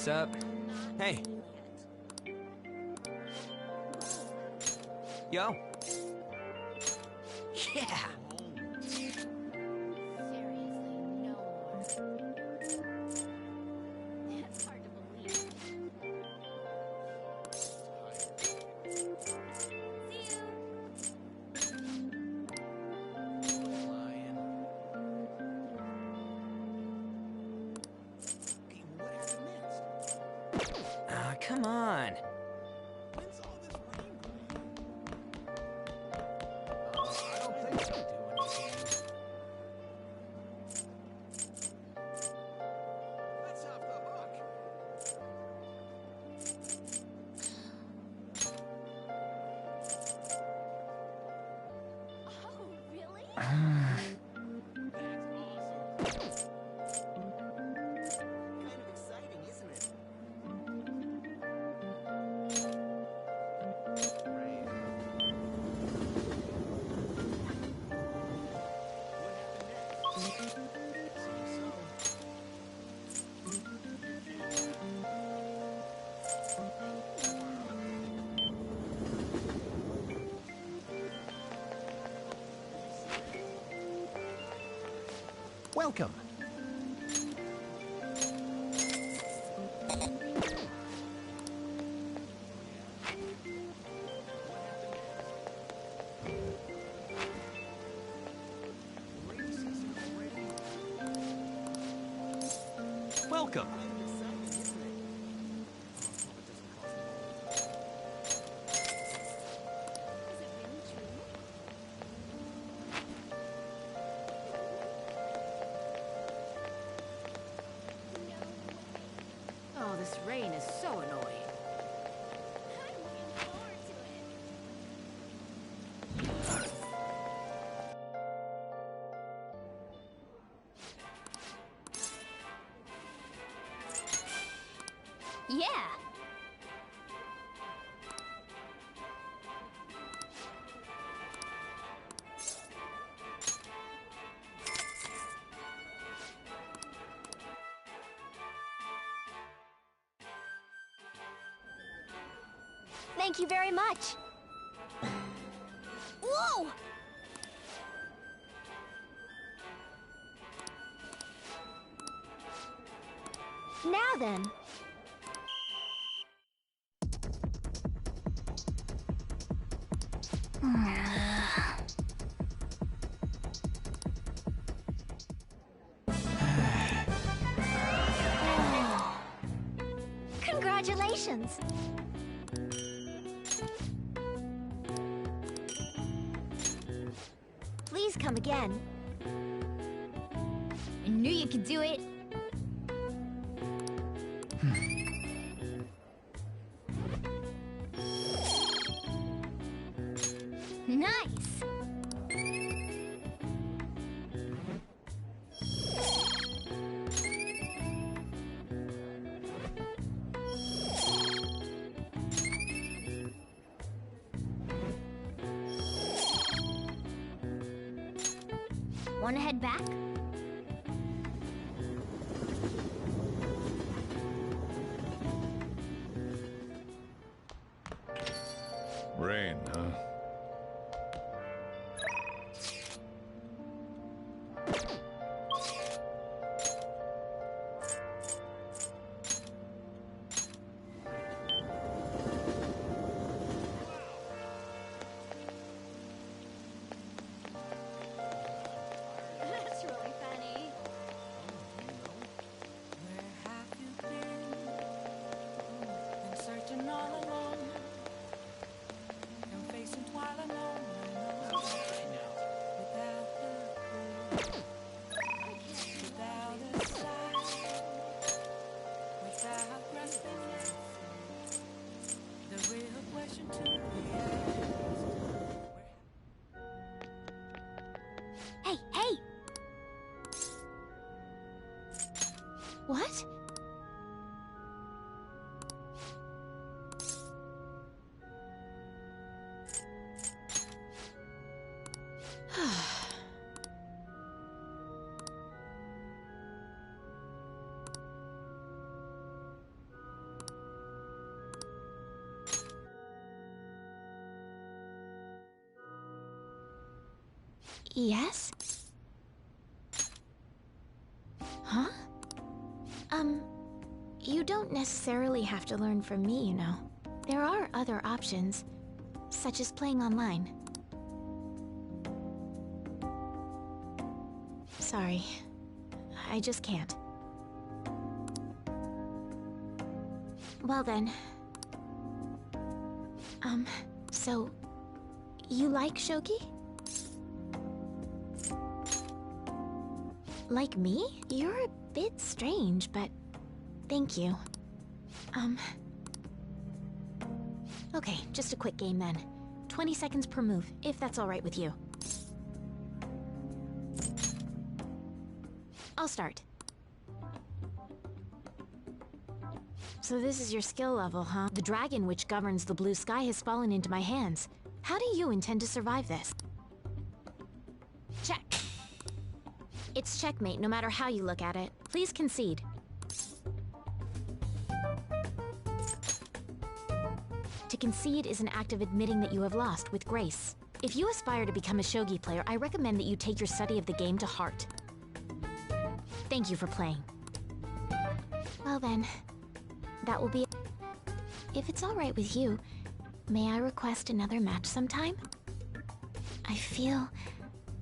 Sup? Hey. Yo. Yeah. Seriously, no more. That's hard to believe. See you. Ah, come on. When's all this rain going? I don't think so. That's off the hook. Oh, really? That's awesome. Kind of exciting, isn't it? Rain. What happened next? Welcome. Rainy season already? Welcome. Kind of exciting, isn't it? Is it really true? Oh, this rain is so annoying. I'm looking forward to it. Yeah. Thank you very much. Whoa! Now then. Congratulations. Please come again. I knew you could do it. Nice. Want to head back? Rain, huh? That's really funny. Where have you been searching all alone, and facing twilight alone, without the clue, without a sign, without grasping it. The real question to me is, Hey, hey! What? Yes? Huh? You don't necessarily have to learn from me, you know. There are other options, such as playing online. Sorry. I just can't. Well then. So... you like shogi? Like me? You're a bit strange, but... thank you. Okay, just a quick game then. 20 seconds per move, if that's alright with you. I'll start. So this is your skill level, huh? The dragon which governs the blue sky has fallen into my hands. How do you intend to survive this? Check. It's checkmate no matter how you look at it. Please concede. To concede is an act of admitting that you have lost with grace. If you aspire to become a shogi player, I recommend that you take your study of the game to heart. Thank you for playing. Well then, that will be it. If it's alright with you, may I request another match sometime? I feel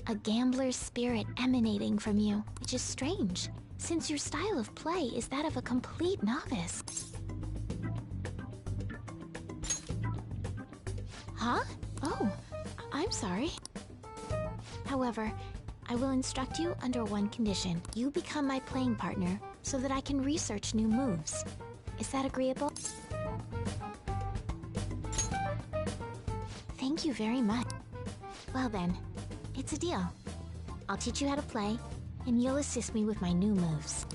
a gambler's spirit emanating from you, which is strange, since your style of play is that of a complete novice. Huh? Oh, I'm sorry. However, I will instruct you under one condition. You become my playing partner so that I can research new moves. Is that agreeable? Thank you very much. Well then, it's a deal. I'll teach you how to play, and you'll assist me with my new moves.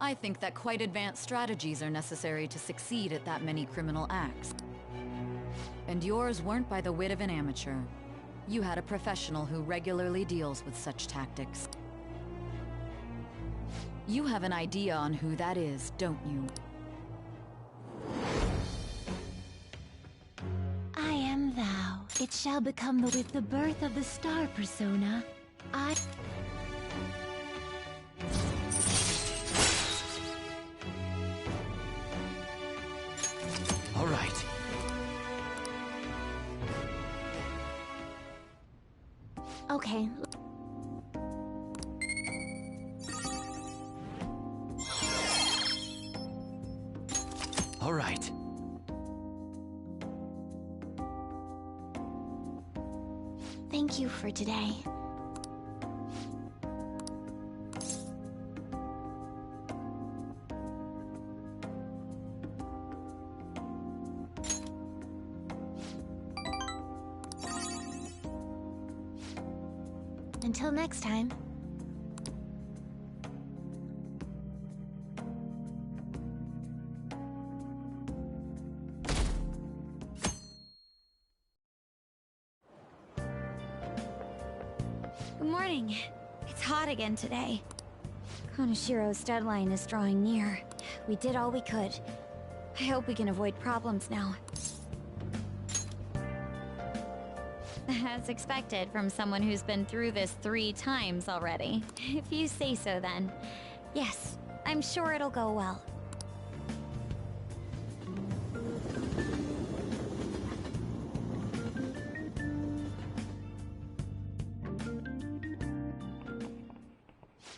I think that quite advanced strategies are necessary to succeed at that many criminal acts. And yours weren't by the wit of an amateur. You had a professional who regularly deals with such tactics. You have an idea on who that is, don't you? I am thou. It shall become with the birth of the star persona. All right. Okay. All right. Thank you for today. Until next time. Good morning. It's hot again today. Konoshiro's deadline is drawing near. We did all we could. I hope we can avoid problems now. As expected from someone who's been through this 3 times already. If you say so then. Yes, I'm sure it'll go well.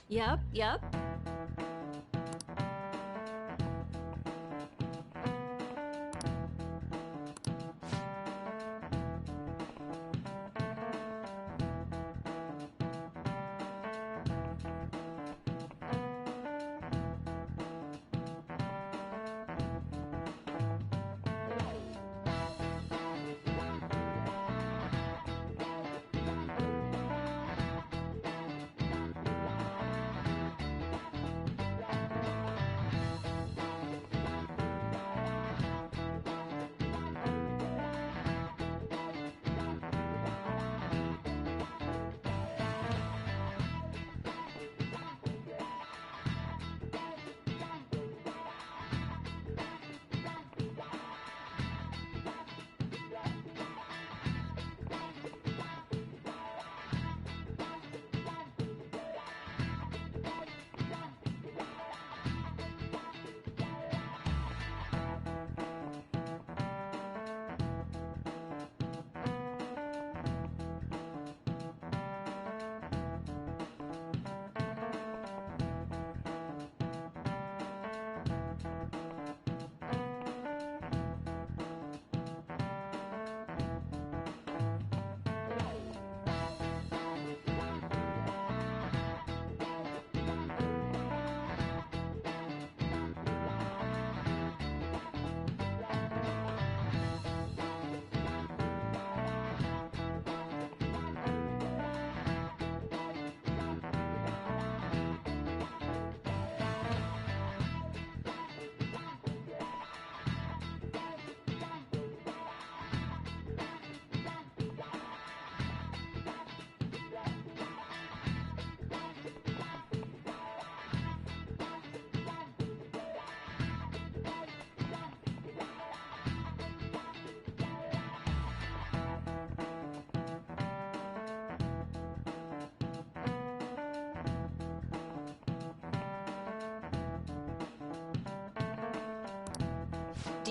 Yep.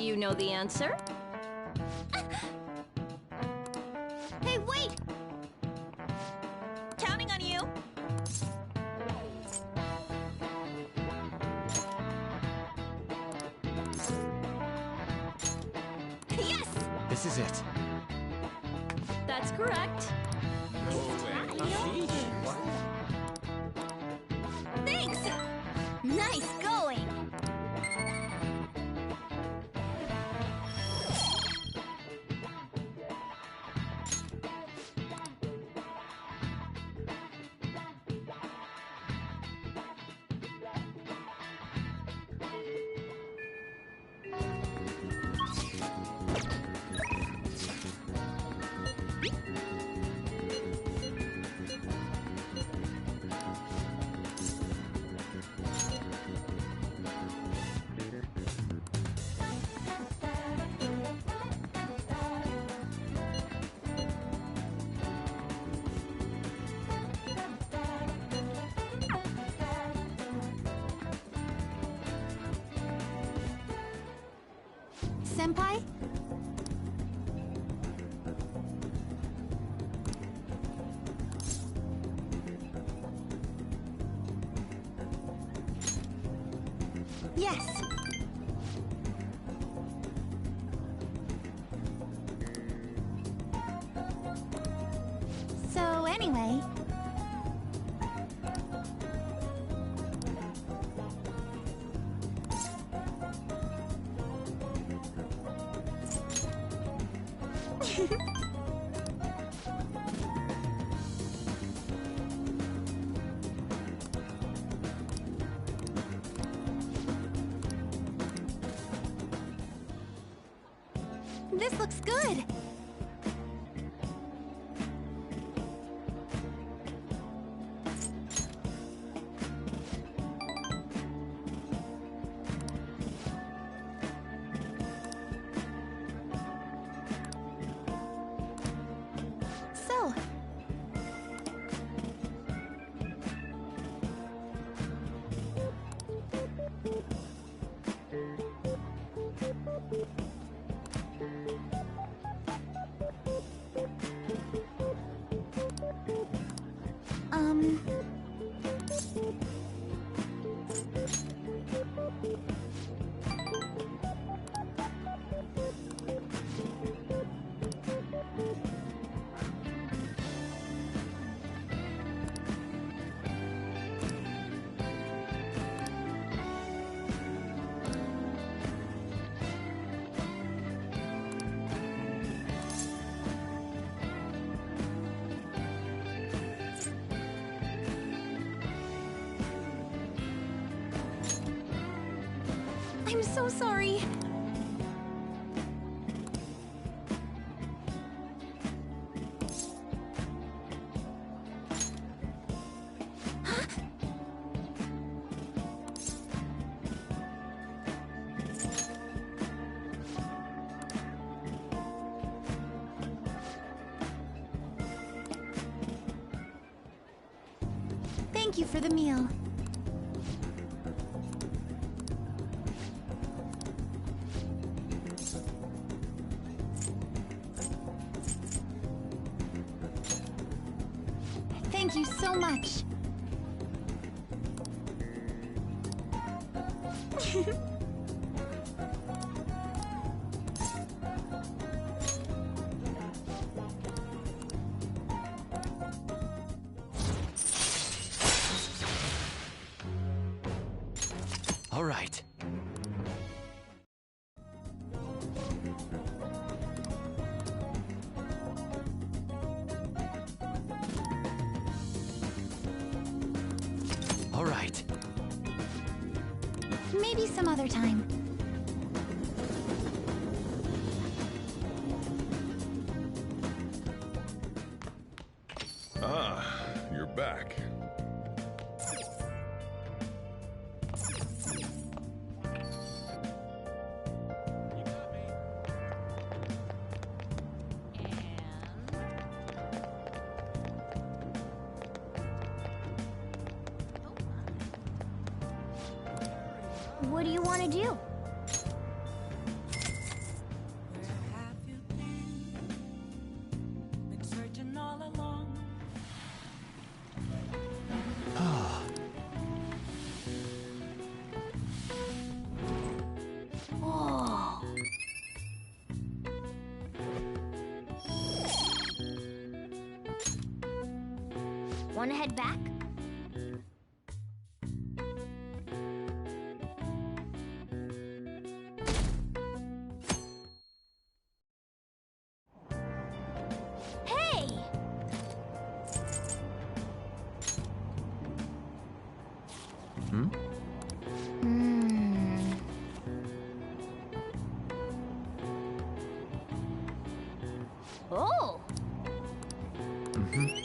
Do you know the answer? Hey, wait! Counting on you! Yes! This is it. That's correct. Thanks! Nice going! Senpai? Yes. So anyway... This looks good! So... I'm so sorry. Thank you for the meal. Thank you so much. All right. All right. Maybe some other time. Ah, you're back. What do you want to do? Wanna head back? Hey! Hmm? Hmm. Oh! Mm-hmm.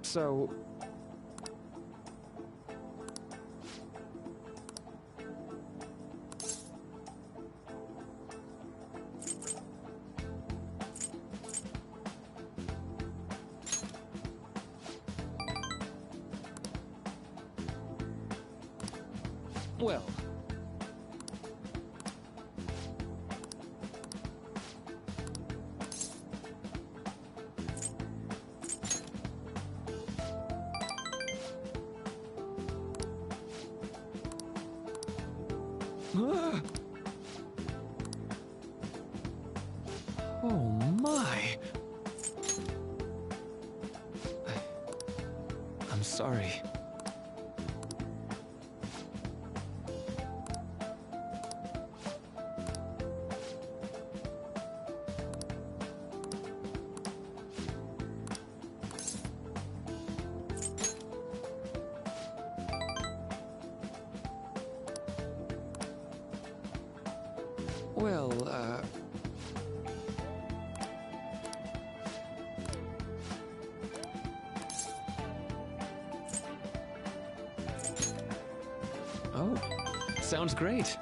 So... Well... Oh my! I'm sorry. Well, Oh, sounds great.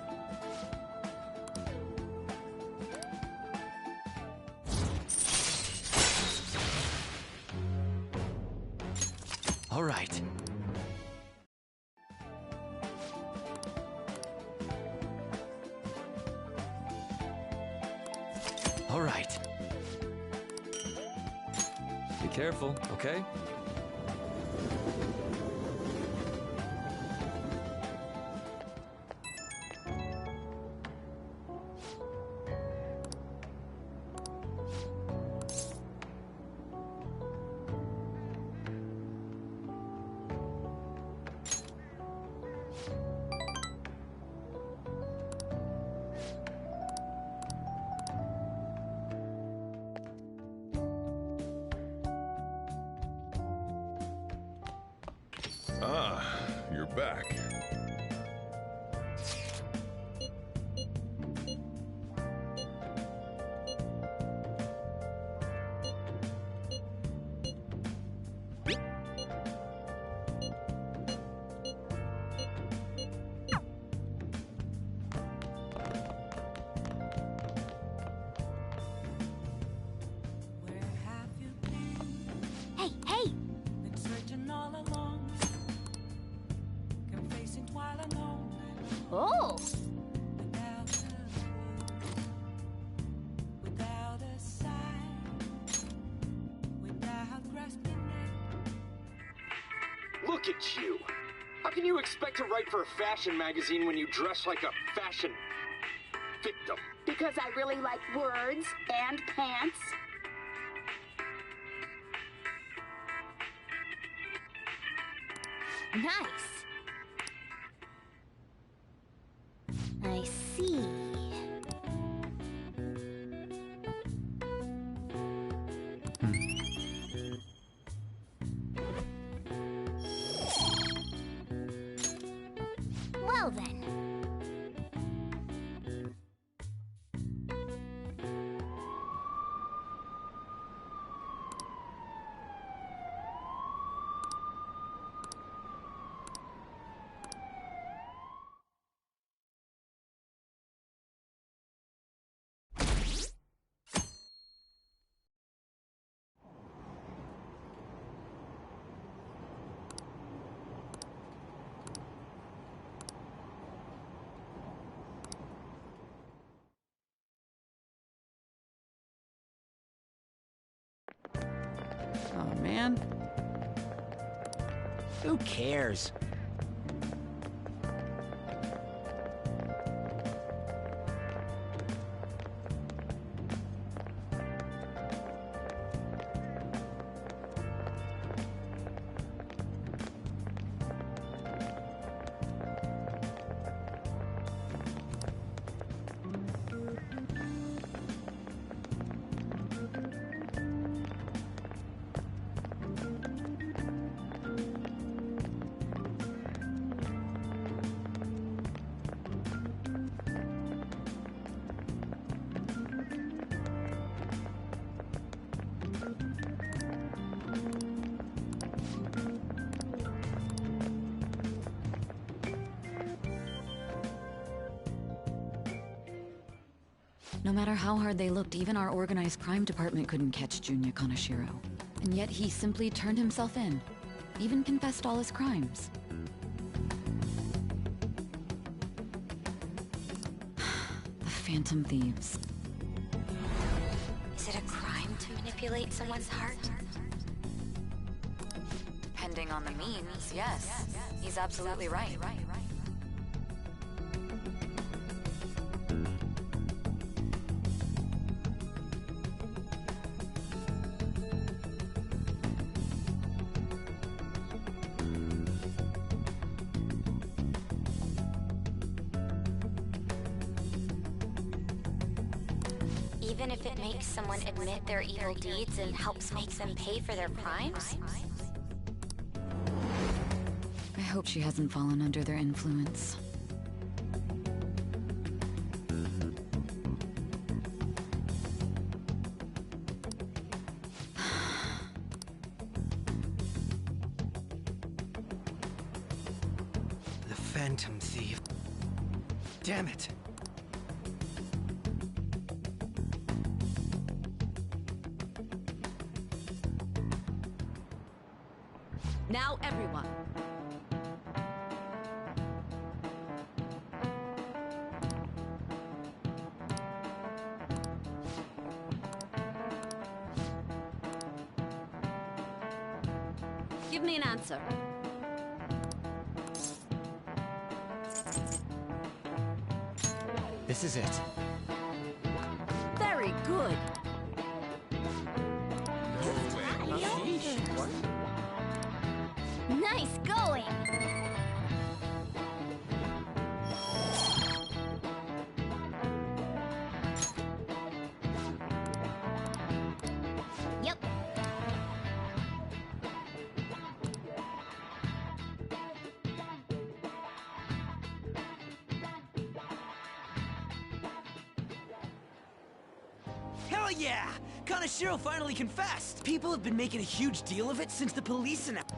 All right. All right. Be careful, okay? Ah, you're back. Where have you been? Hey, hey! Been searching all along, confessing while alone, Oh! without a word, without a sigh, without grasping it. Look at you! How can you expect to write for a fashion magazine when you dress like a fashion victim? Because I really like words and pants. Nice! I see. Well then. Oh, man. Who cares? No matter how hard they looked, even our organized crime department couldn't catch Junya Kanashiro. And yet he simply turned himself in. Even confessed all his crimes. The Phantom Thieves. Is it a crime to manipulate someone's heart? Depending on the means, yes. He's absolutely right. Even if it makes someone admit their evil deeds and helps make them pay for their crimes? I hope she hasn't fallen under their influence. The Phantom Thief. Damn it. Now, everyone. Give me an answer. This is it. Very good. Nice going! Yep. Hell yeah! Kanashiro finally confessed! People have been making a huge deal of it since the police announced.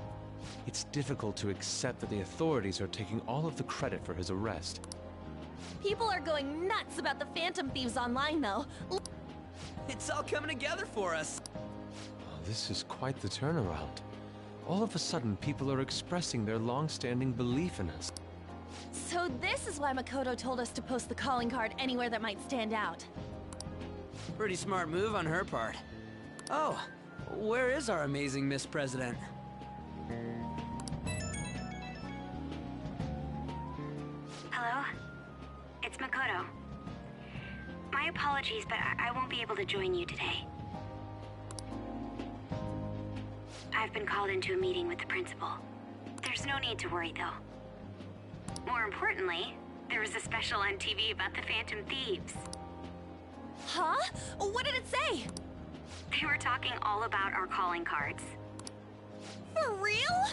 It's difficult to accept that the authorities are taking all of the credit for his arrest. People are going nuts about the Phantom Thieves online, though. It's all coming together for us. Oh, this is quite the turnaround. All of a sudden, people are expressing their long-standing belief in us. So this is why Makoto told us to post the calling card anywhere that might stand out. Pretty smart move on her part. Oh, where is our amazing Miss President? Hello? It's Makoto. My apologies, but I won't be able to join you today. I've been called into a meeting with the principal. There's no need to worry, though. More importantly, there was a special on TV about the Phantom Thieves. Huh? What did it say? They were talking all about our calling cards. For real?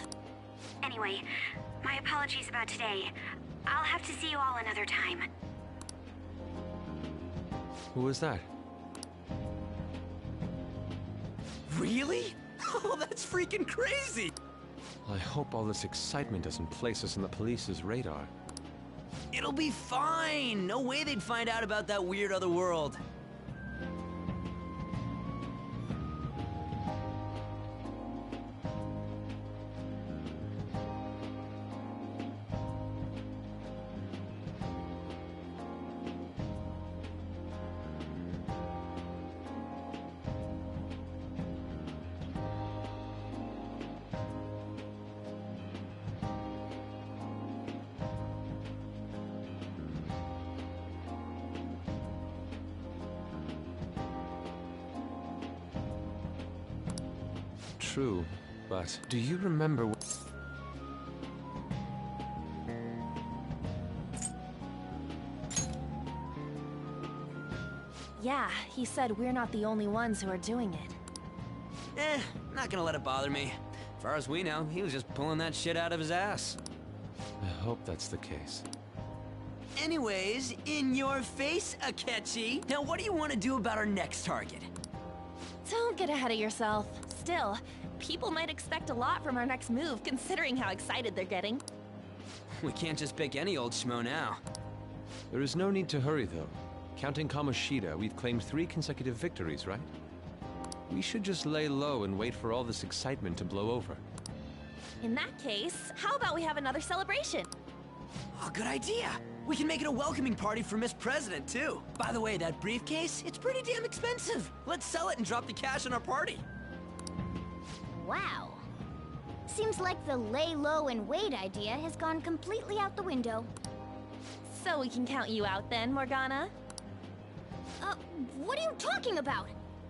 Anyway, my apologies about today. I'll have to see you all another time. Who was that? Really? Oh, that's freaking crazy! I hope all this excitement doesn't place us on the police's radar. It'll be fine! No way they'd find out about that weird other world. true, but do you remember Yeah, he said we're not the only ones who are doing it. Not gonna let it bother me. As far as we know, he was just pulling that shit out of his ass. I hope that's the case. Anyways, in your face, Akechi. Now, what do you want to do about our next target? Don't get ahead of yourself. Still, people might expect a lot from our next move, considering how excited they're getting. We can't just pick any old schmo now. There is no need to hurry, though. Counting Kamoshida, we've claimed 3 consecutive victories, right? We should just lay low and wait for all this excitement to blow over. In that case, how about we have another celebration? Oh, good idea. We can make it a welcoming party for Miss President, too. By the way, that briefcase, it's pretty damn expensive. Let's sell it and drop the cash on our party. Wow. Seems like the lay low and wait idea has gone completely out the window. So we can count you out then, Morgana? What are you talking about?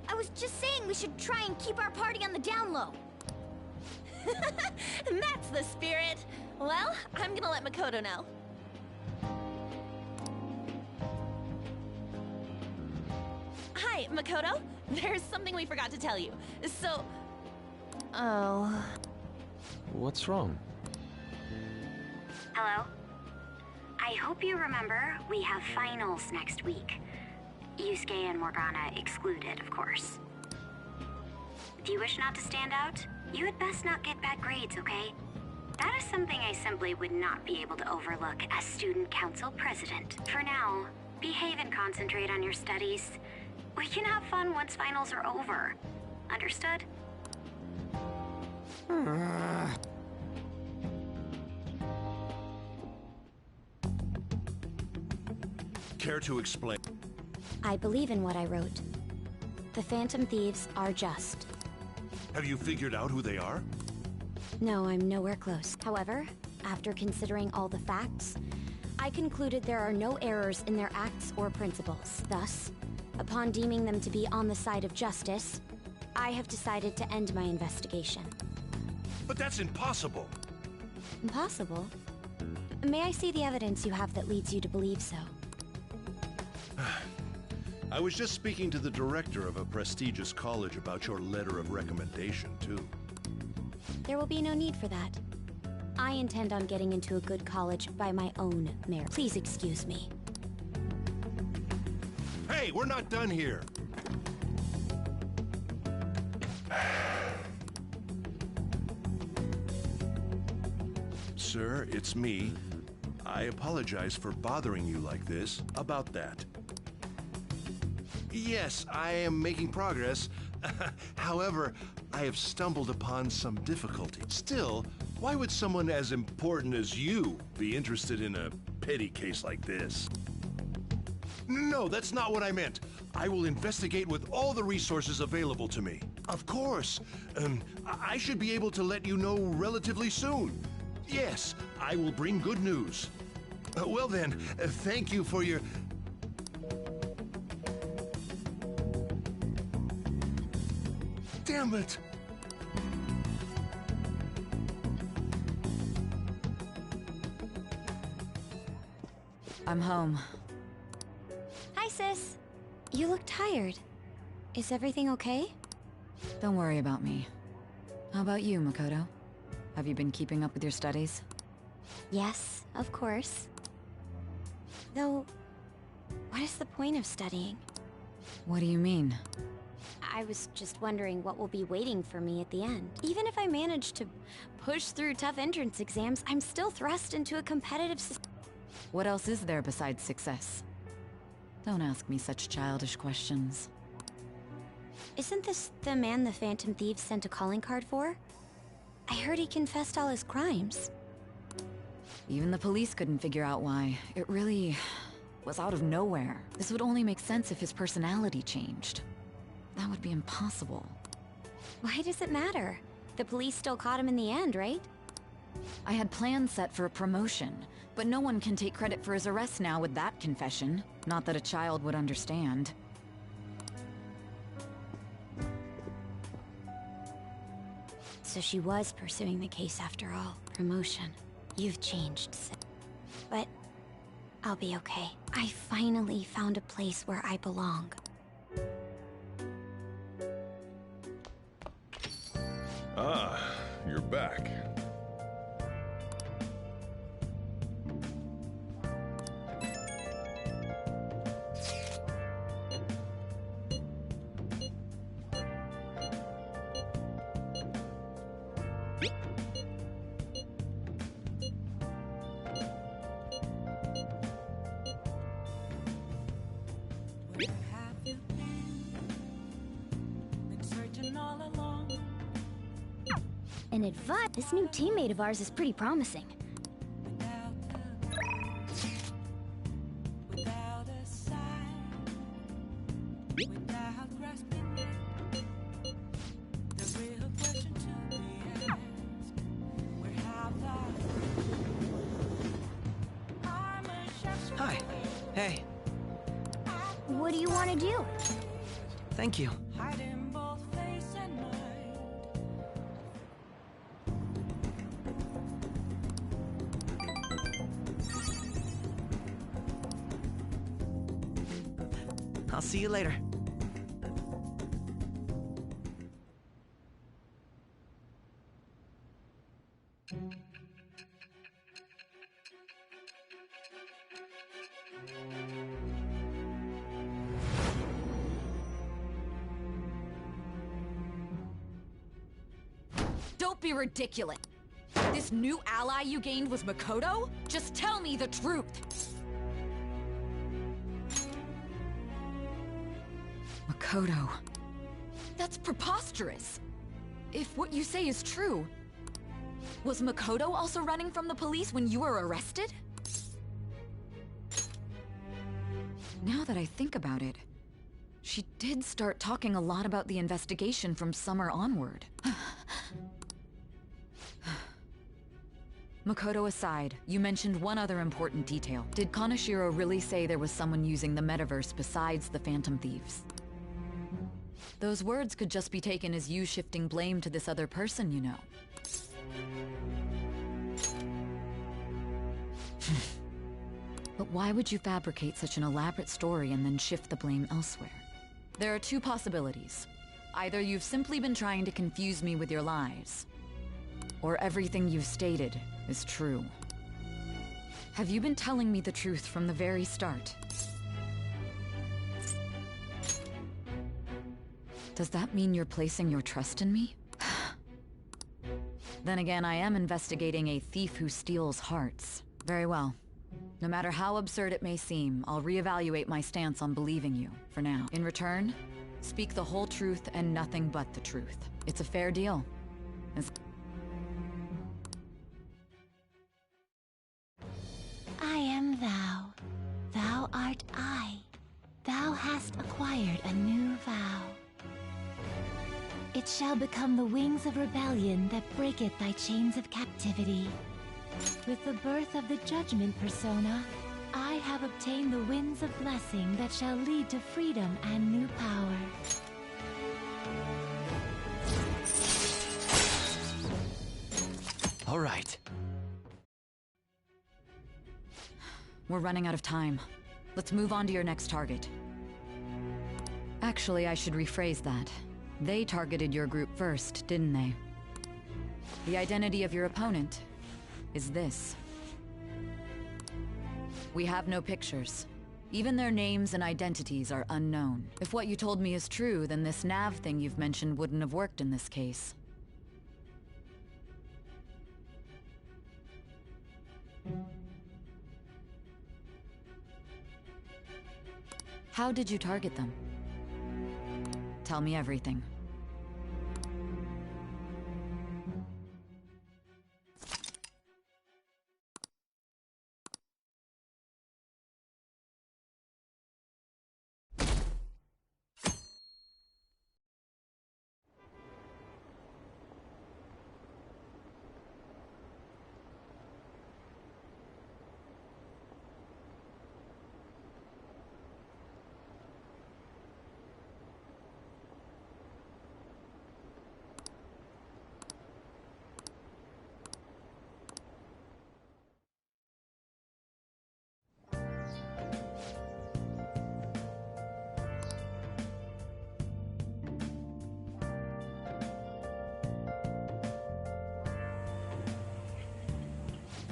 I was just saying we should try and keep our party on the down low. That's the spirit. Well, I'm gonna let Makoto know. Hi, Makoto. There's something we forgot to tell you. So... Oh... What's wrong? Hello? I hope you remember we have finals next week. Yusuke and Morgana excluded, of course. If you wish not to stand out, you had best not get bad grades, okay? That is something I simply would not be able to overlook as student council president. For now, behave and concentrate on your studies. We can have fun once finals are over. Understood? Care to explain? I believe in what I wrote. The Phantom Thieves are just. Have you figured out who they are? No, I'm nowhere close. However, after considering all the facts, I concluded there are no errors in their acts or principles. Thus, upon deeming them to be on the side of justice, I have decided to end my investigation. But that's impossible. Impossible? May I see the evidence you have that leads you to believe so? I was just speaking to the director of a prestigious college about your letter of recommendation, too. There will be no need for that. I intend on getting into a good college by my own merit. Please excuse me. Hey, we're not done here! Sir, it's me. I apologize for bothering you like this. About that. Yes, I am making progress. However, I have stumbled upon some difficulty. Still, why would someone as important as you be interested in a petty case like this? No, that's not what I meant. I will investigate with all the resources available to me. Of course. I should be able to let you know relatively soon. Yes, I will bring good news. Well then, thank you for your... Damn it! I'm home. Hi, sis. You look tired. Is everything okay? Don't worry about me. How about you, Makoto? Have you been keeping up with your studies? Yes, of course. Though, what is the point of studying? What do you mean? I was just wondering what will be waiting for me at the end. Even if I manage to push through tough entrance exams, I'm still thrust into a competitive system. What else is there besides success? Don't ask me such childish questions. Isn't this the man the Phantom Thieves sent a calling card for? I heard he confessed all his crimes. Even the police couldn't figure out why. It really was out of nowhere. This would only make sense if his personality changed. That would be impossible. Why does it matter? The police still caught him in the end, right? I had plans set for a promotion, but no one can take credit for his arrest now with that confession. Not that a child would understand. So she was pursuing the case after all. Promotion. You've changed, Sid. But I'll be okay. I finally found a place where I belong. Ah, you're back. And advice, this new teammate of ours is pretty promising. Hi. Hey. What do you want to do? Thank you. I'll see you later. Don't be ridiculous. This new ally you gained was Makoto? Just tell me the truth. Makoto. That's preposterous. If what you say is true, was Makoto also running from the police when you were arrested? Now that I think about it, she did start talking a lot about the investigation from summer onward. Makoto aside, you mentioned one other important detail. Did Kaneshiro really say there was someone using the metaverse besides the Phantom Thieves? Those words could just be taken as you shifting blame to this other person, you know. But why would you fabricate such an elaborate story and then shift the blame elsewhere? There are two possibilities. Either you've simply been trying to confuse me with your lies, or everything you've stated is true. Have you been telling me the truth from the very start? Does that mean you're placing your trust in me? Then again, I am investigating a thief who steals hearts. Very well. No matter how absurd it may seem, I'll reevaluate my stance on believing you, for now. In return, speak the whole truth and nothing but the truth. It's a fair deal. I am thou. Thou art I. Thou hast acquired a new vow. It shall become the wings of rebellion that breaketh thy chains of captivity. With the birth of the judgment persona, I have obtained the winds of blessing that shall lead to freedom and new power. All right. We're running out of time. Let's move on to your next target. Actually, I should rephrase that. They targeted your group first, didn't they? The identity of your opponent is this. We have no pictures. Even their names and identities are unknown. If what you told me is true, then this nav thing you've mentioned wouldn't have worked in this case. How did you target them? Tell me everything.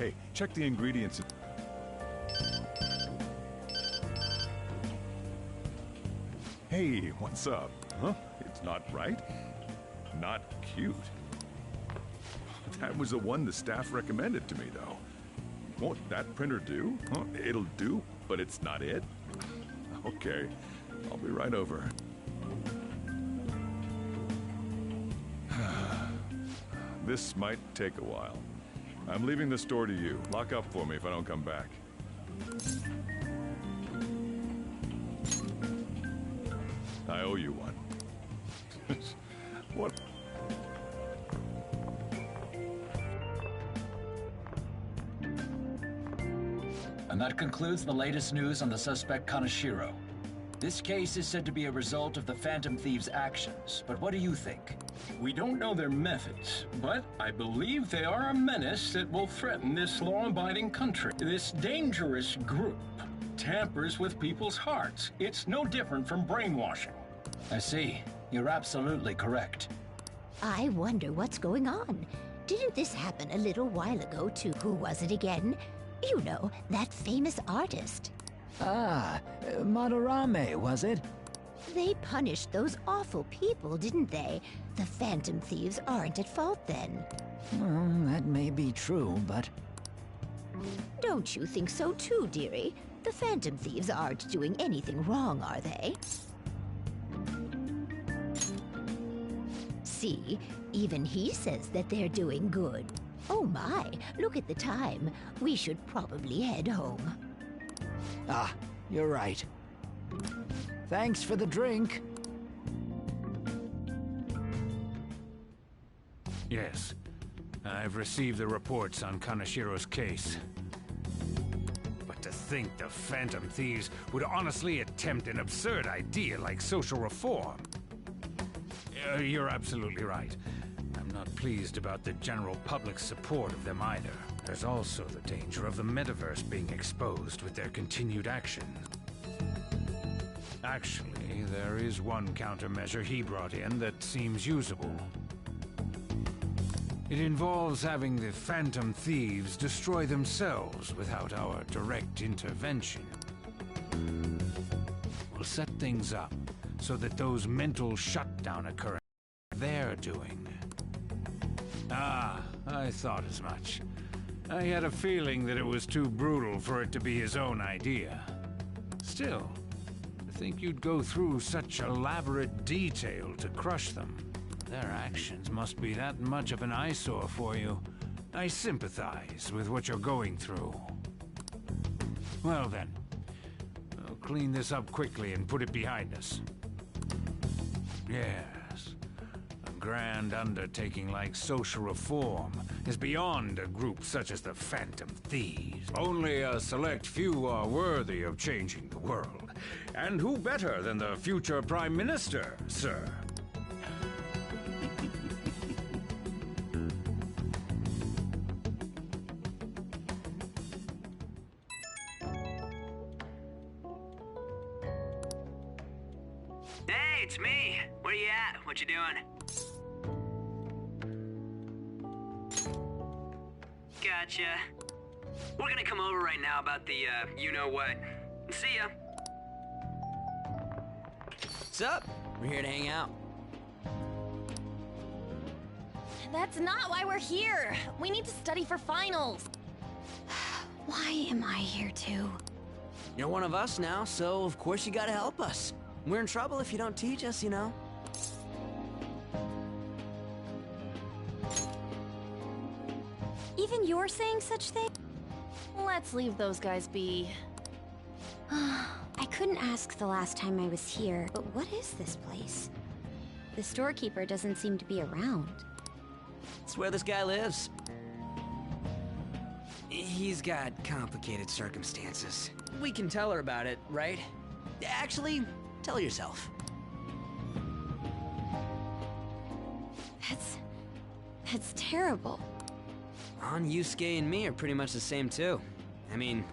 Hey, check the ingredients. Hey, what's up? Huh? It's not right? Not cute. That was the one the staff recommended to me, though. Won't that printer do? Huh? It'll do, but it's not it? Okay, I'll be right over. This might take a while. I'm leaving the store to you. Lock up for me if I don't come back. I owe you one. What? And that concludes the latest news on the suspect Kaneshiro. This case is said to be a result of the Phantom Thieves' actions, but what do you think? We don't know their methods, but I believe they are a menace that will threaten this law-abiding country. This dangerous group tampers with people's hearts. It's no different from brainwashing. I see. You're absolutely correct. I wonder what's going on. Didn't this happen a little while ago to who was it again? You know, that famous artist. Ah, Madarame, was it? They punished those awful people, didn't they? The Phantom Thieves aren't at fault then. Well, that may be true, but... Don't you think so too, dearie? The Phantom Thieves aren't doing anything wrong, are they? See, even he says that they're doing good. Oh my, look at the time. We should probably head home. Ah, you're right. Thanks for the drink. Yes. I've received the reports on Kaneshiro's case. But to think the Phantom Thieves would honestly attempt an absurd idea like social reform. You're absolutely right. I'm not pleased about the general public's support of them either. There's also the danger of the metaverse being exposed with their continued action. Actually, there is one countermeasure he brought in that seems usable. It involves having the Phantom Thieves destroy themselves without our direct intervention. We'll set things up so that those mental shutdown occurrences they're doing. Ah, I thought as much. I had a feeling that it was too brutal for it to be his own idea. Still, to think you'd go through such elaborate detail to crush them. Their actions must be that much of an eyesore for you. I sympathize with what you're going through. Well then, I'll clean this up quickly and put it behind us. Yes, a grand undertaking like social reform is beyond a group such as the Phantom Thieves. Only a select few are worthy of changing the world. And who better than the future Prime Minister, sir? Hey, it's me. Where you at? What you doing? Gotcha. We're gonna come over right now about the, you-know-what. See ya. What's up? We're here to hang out. That's not why we're here. We need to study for finals. Why am I here too? You're one of us now, so of course you gotta help us. We're in trouble if you don't teach us, you know. Even you're saying such things? Let's leave those guys be. I couldn't ask the last time I was here, but what is this place? The storekeeper doesn't seem to be around. It's where this guy lives. He's got complicated circumstances. We can tell her about it, right? Actually, tell yourself. That's terrible. On Yusuke and me are pretty much the same too. I mean,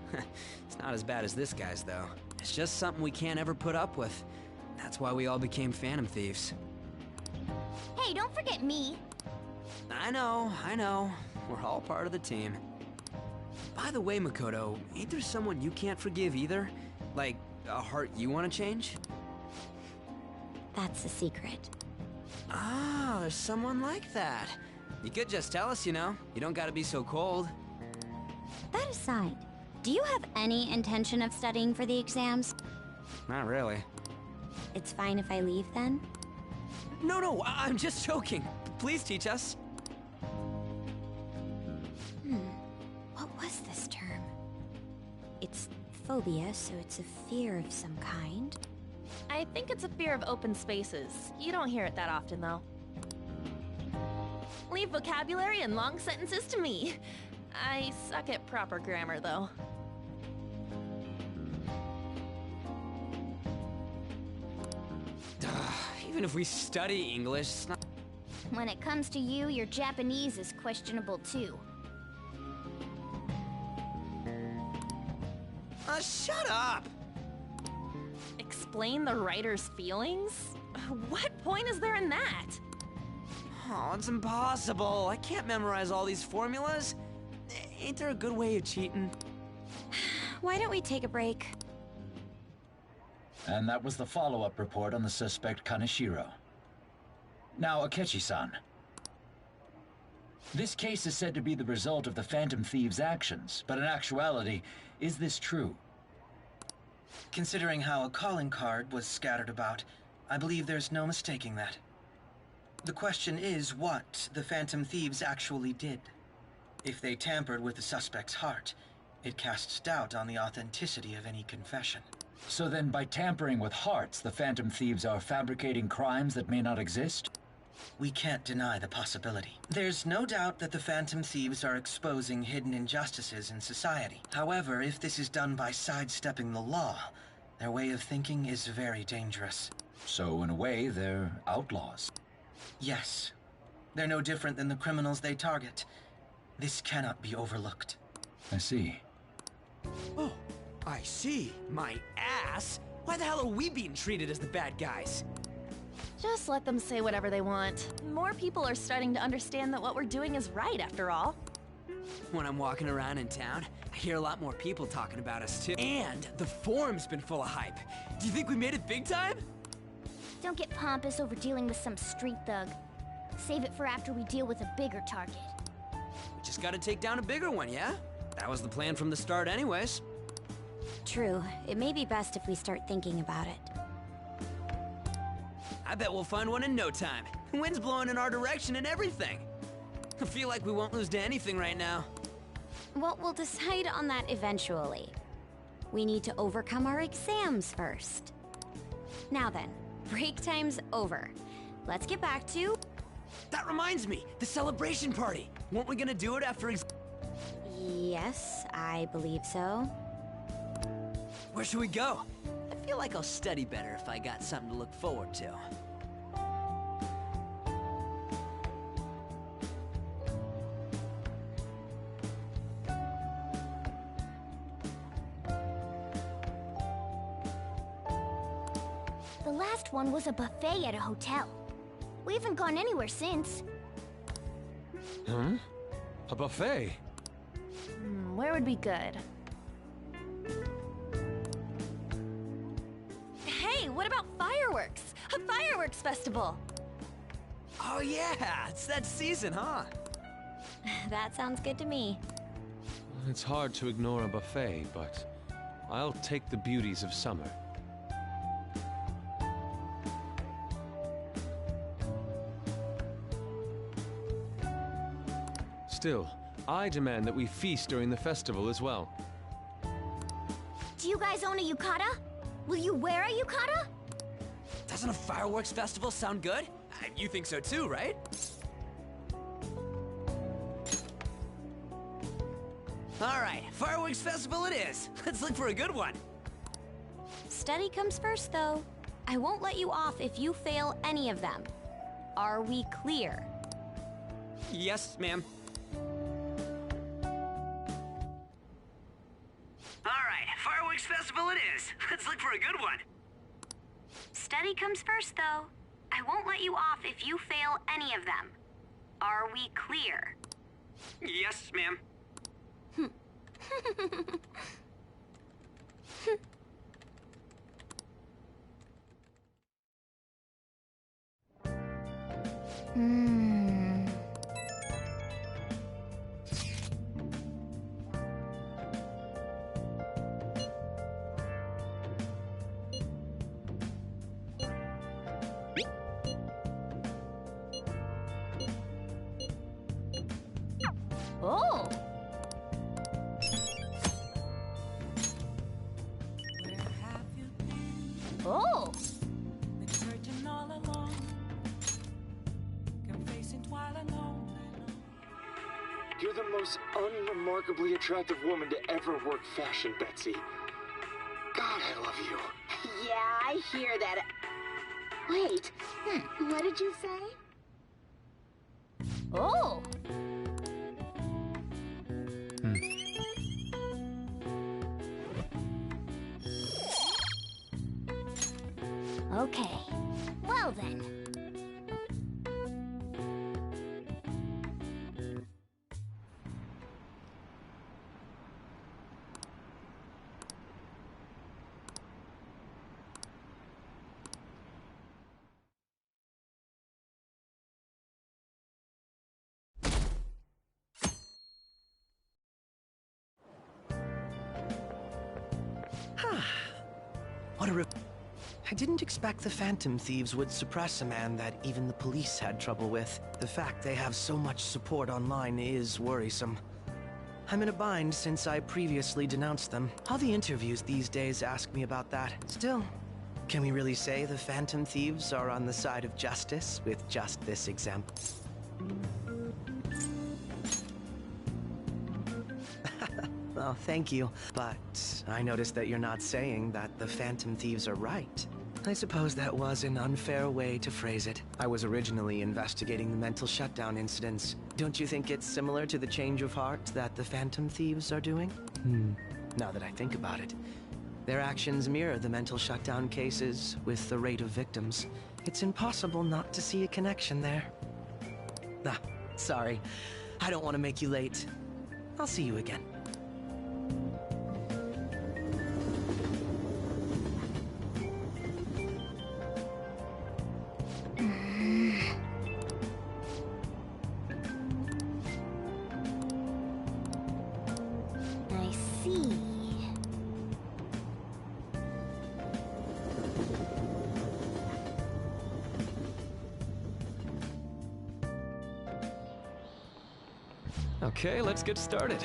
it's not as bad as this guy's though. It's just something we can't ever put up with. That's why we all became Phantom Thieves. Hey, don't forget me. I know. We're all part of the team. By the way, Makoto, ain't there someone you can't forgive either? Like, a heart you want to change? That's a secret. Ah, there's someone like that. You could just tell us, you know. You don't gotta be so cold. That aside, do you have any intention of studying for the exams? Not really. It's fine if I leave then? No, I'm just joking. Please teach us. What was this term? It's phobia, so it's a fear of some kind. I think it's a fear of open spaces. You don't hear it that often, though. Leave vocabulary and long sentences to me. I suck at proper grammar, though. Even if we study English, it's not... When it comes to you, your Japanese is questionable too. Shut up! Explain the writer's feelings? What point is there in that? Oh, it's impossible. I can't memorize all these formulas. Ain't there a good way of cheating? Why don't we take a break? And that was the follow-up report on the suspect Kaneshiro. Now, Akechi-san. This case is said to be the result of the Phantom Thieves' actions, but in actuality, is this true? Considering how a calling card was scattered about, I believe there's no mistaking that. The question is what the Phantom Thieves actually did. If they tampered with the suspect's heart, it casts doubt on the authenticity of any confession. So then, by tampering with hearts, the Phantom Thieves are fabricating crimes that may not exist? We can't deny the possibility. There's no doubt that the Phantom Thieves are exposing hidden injustices in society. However, if this is done by sidestepping the law, their way of thinking is very dangerous. So, in a way, they're outlaws. Yes. They're no different than the criminals they target. This cannot be overlooked. I see. Oh, I see. My ass. Why the hell are we being treated as the bad guys? Just let them say whatever they want. More people are starting to understand that what we're doing is right, after all. When I'm walking around in town, I hear a lot more people talking about us, too. And the forum's been full of hype. Do you think we made it big time? Don't get pompous over dealing with some street thug. Save it for after we deal with a bigger target. We just gotta take down a bigger one, yeah? That was the plan from the start anyways. True. It may be best if we start thinking about it. I bet we'll find one in no time. The wind's blowing in our direction and everything. I feel like we won't lose to anything right now. Well, we'll decide on that eventually. We need to overcome our exams first. Now then, break time's over. Let's get back to... That reminds me, the celebration party. Weren't we gonna do it after Yes, I believe so. Where should we go? I feel like I'll study better if I got something to look forward to. The last one was a buffet at a hotel. We haven't gone anywhere since. Huh? A buffet? Where would be good? Hey, what about fireworks? A fireworks festival! Oh yeah, it's that season, huh? That sounds good to me. It's hard to ignore a buffet, but I'll take the beauties of summer. Still, I demand that we feast during the festival as well. Do you guys own a yukata? Will you wear a yukata? Doesn't a fireworks festival sound good? You think so too, right? Alright, fireworks festival it is. Let's look for a good one. Study comes first, though. I won't let you off if you fail any of them. Are we clear? Yes, ma'am. Alright, fireworks festival it is. Let's look for a good one. Study comes first, though. I won't let you off if you fail any of them. Are we clear? Yes, ma'am. Oh! Oh! You're the most unremarkably attractive woman to ever work fashion, Betsy. God, I love you. Yeah, I hear that. Wait, what did you say? Oh! Okay. Well then. What a I didn't expect the Phantom Thieves would suppress a man that even the police had trouble with. The fact they have so much support online is worrisome. I'm in a bind since I previously denounced them. All the interviews these days ask me about that. Still, can we really say the Phantom Thieves are on the side of justice with just this example? Well, thank you. But I noticed that you're not saying that the Phantom Thieves are right. I suppose that was an unfair way to phrase it. I was originally investigating the mental shutdown incidents. Don't you think it's similar to the change of heart that the Phantom Thieves are doing? Now that I think about it, their actions mirror the mental shutdown cases with the rate of victims. It's impossible not to see a connection there. Sorry. I don't want to make you late. I'll see you again. I see. Okay, let's get started.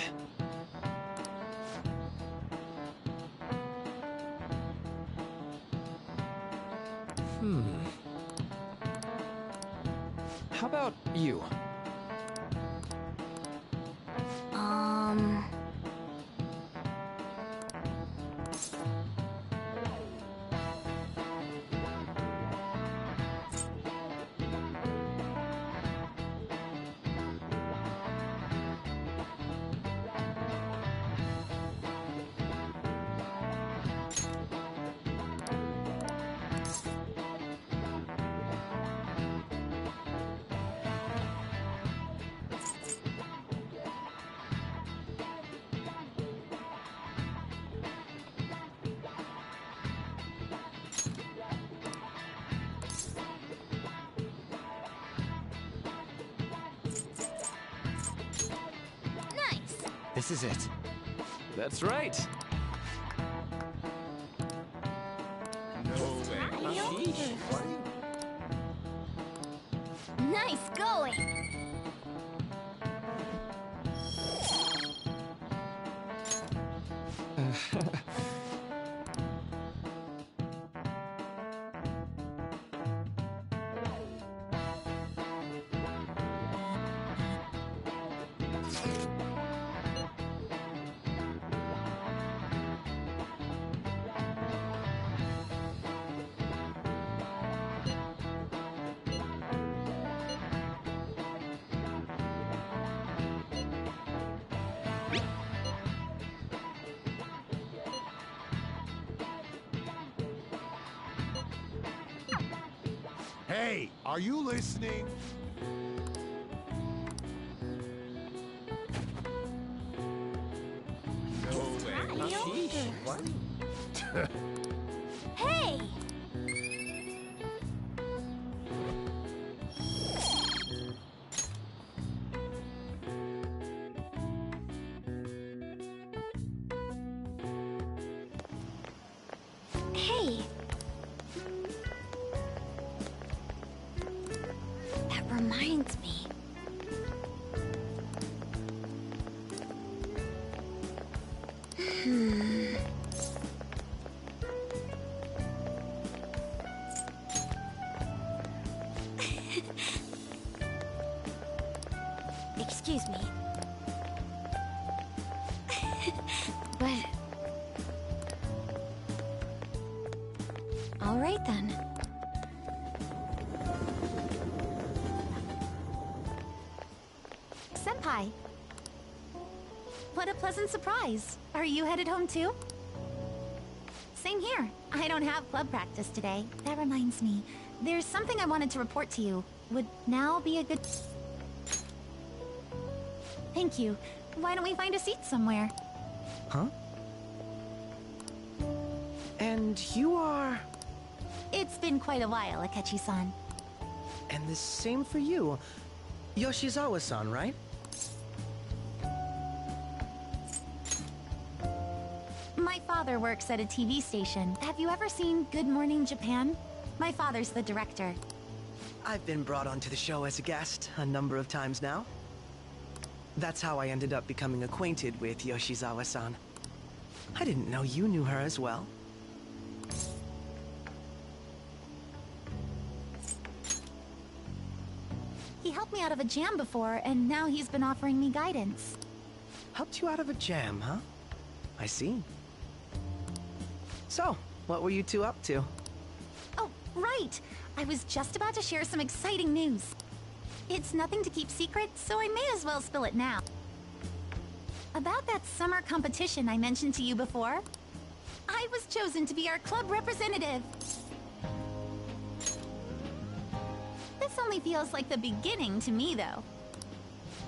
How about you? This is it. That's right. No way. Nice going! Hey, are you listening? What? Hey! Hey! That reminds me. Excuse me. But... All right then. Senpai! What a pleasant surprise. Are you headed home too? Same here. I don't have club practice today. That reminds me. There's something I wanted to report to you. Would now be a good... Thank you. Why don't we find a seat somewhere? Huh? And you are... It's been quite a while, Akechi-san. And the same for you. Yoshizawa-san, right? My father works at a TV station. Have you ever seen Good Morning Japan? My father's the director. I've been brought onto the show as a guest a number of times now. That's how I ended up becoming acquainted with Yoshizawa-san. I didn't know you knew her as well. He helped me out of a jam before, and now he's been offering me guidance. Helped you out of a jam, huh? I see. So, what were you two up to? Oh, right! I was just about to share some exciting news. It's nothing to keep secret, so I may as well spill it now. About that summer competition I mentioned to you before, I was chosen to be our club representative. This only feels like the beginning to me, though.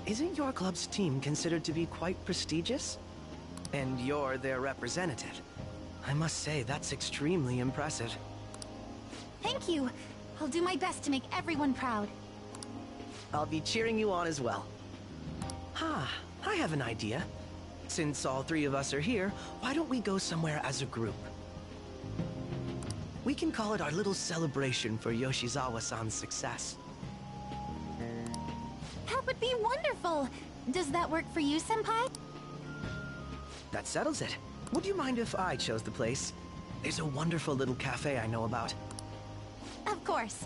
Isn't your club's team considered to be quite prestigious? And you're their representative. I must say, that's extremely impressive. Thank you. I'll do my best to make everyone proud. I'll be cheering you on as well. I have an idea. Since all three of us are here, why don't we go somewhere as a group? We can call it our little celebration for Yoshizawa-san's success. That would be wonderful! Does that work for you, Senpai? That settles it. Would you mind if I chose the place? There's a wonderful little cafe I know about. Of course.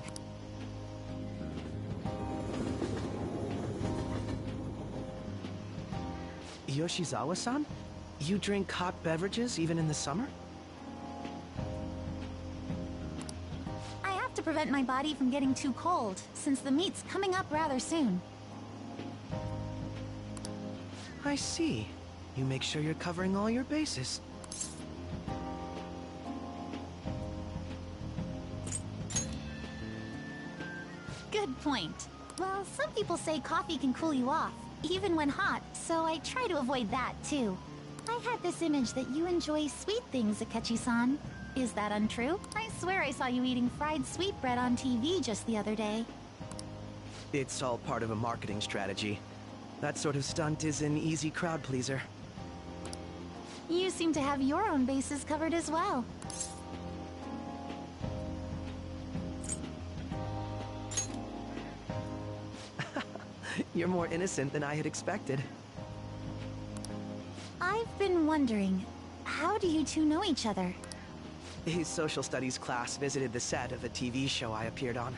Yoshizawa-san? You drink hot beverages even in the summer? I have to prevent my body from getting too cold, since the meet's coming up rather soon. I see. You make sure you're covering all your bases. Good point. Well, some people say coffee can cool you off, even when hot, so I try to avoid that, too. I had this image that you enjoy sweet things, Akechi-san. Is that untrue? I swear I saw you eating fried sweetbread on TV just the other day. It's all part of a marketing strategy. That sort of stunt is an easy crowd pleaser. You seem to have your own bases covered as well. You're more innocent than I had expected. I've been wondering, how do you two know each other? His social studies class visited the set of a TV show I appeared on.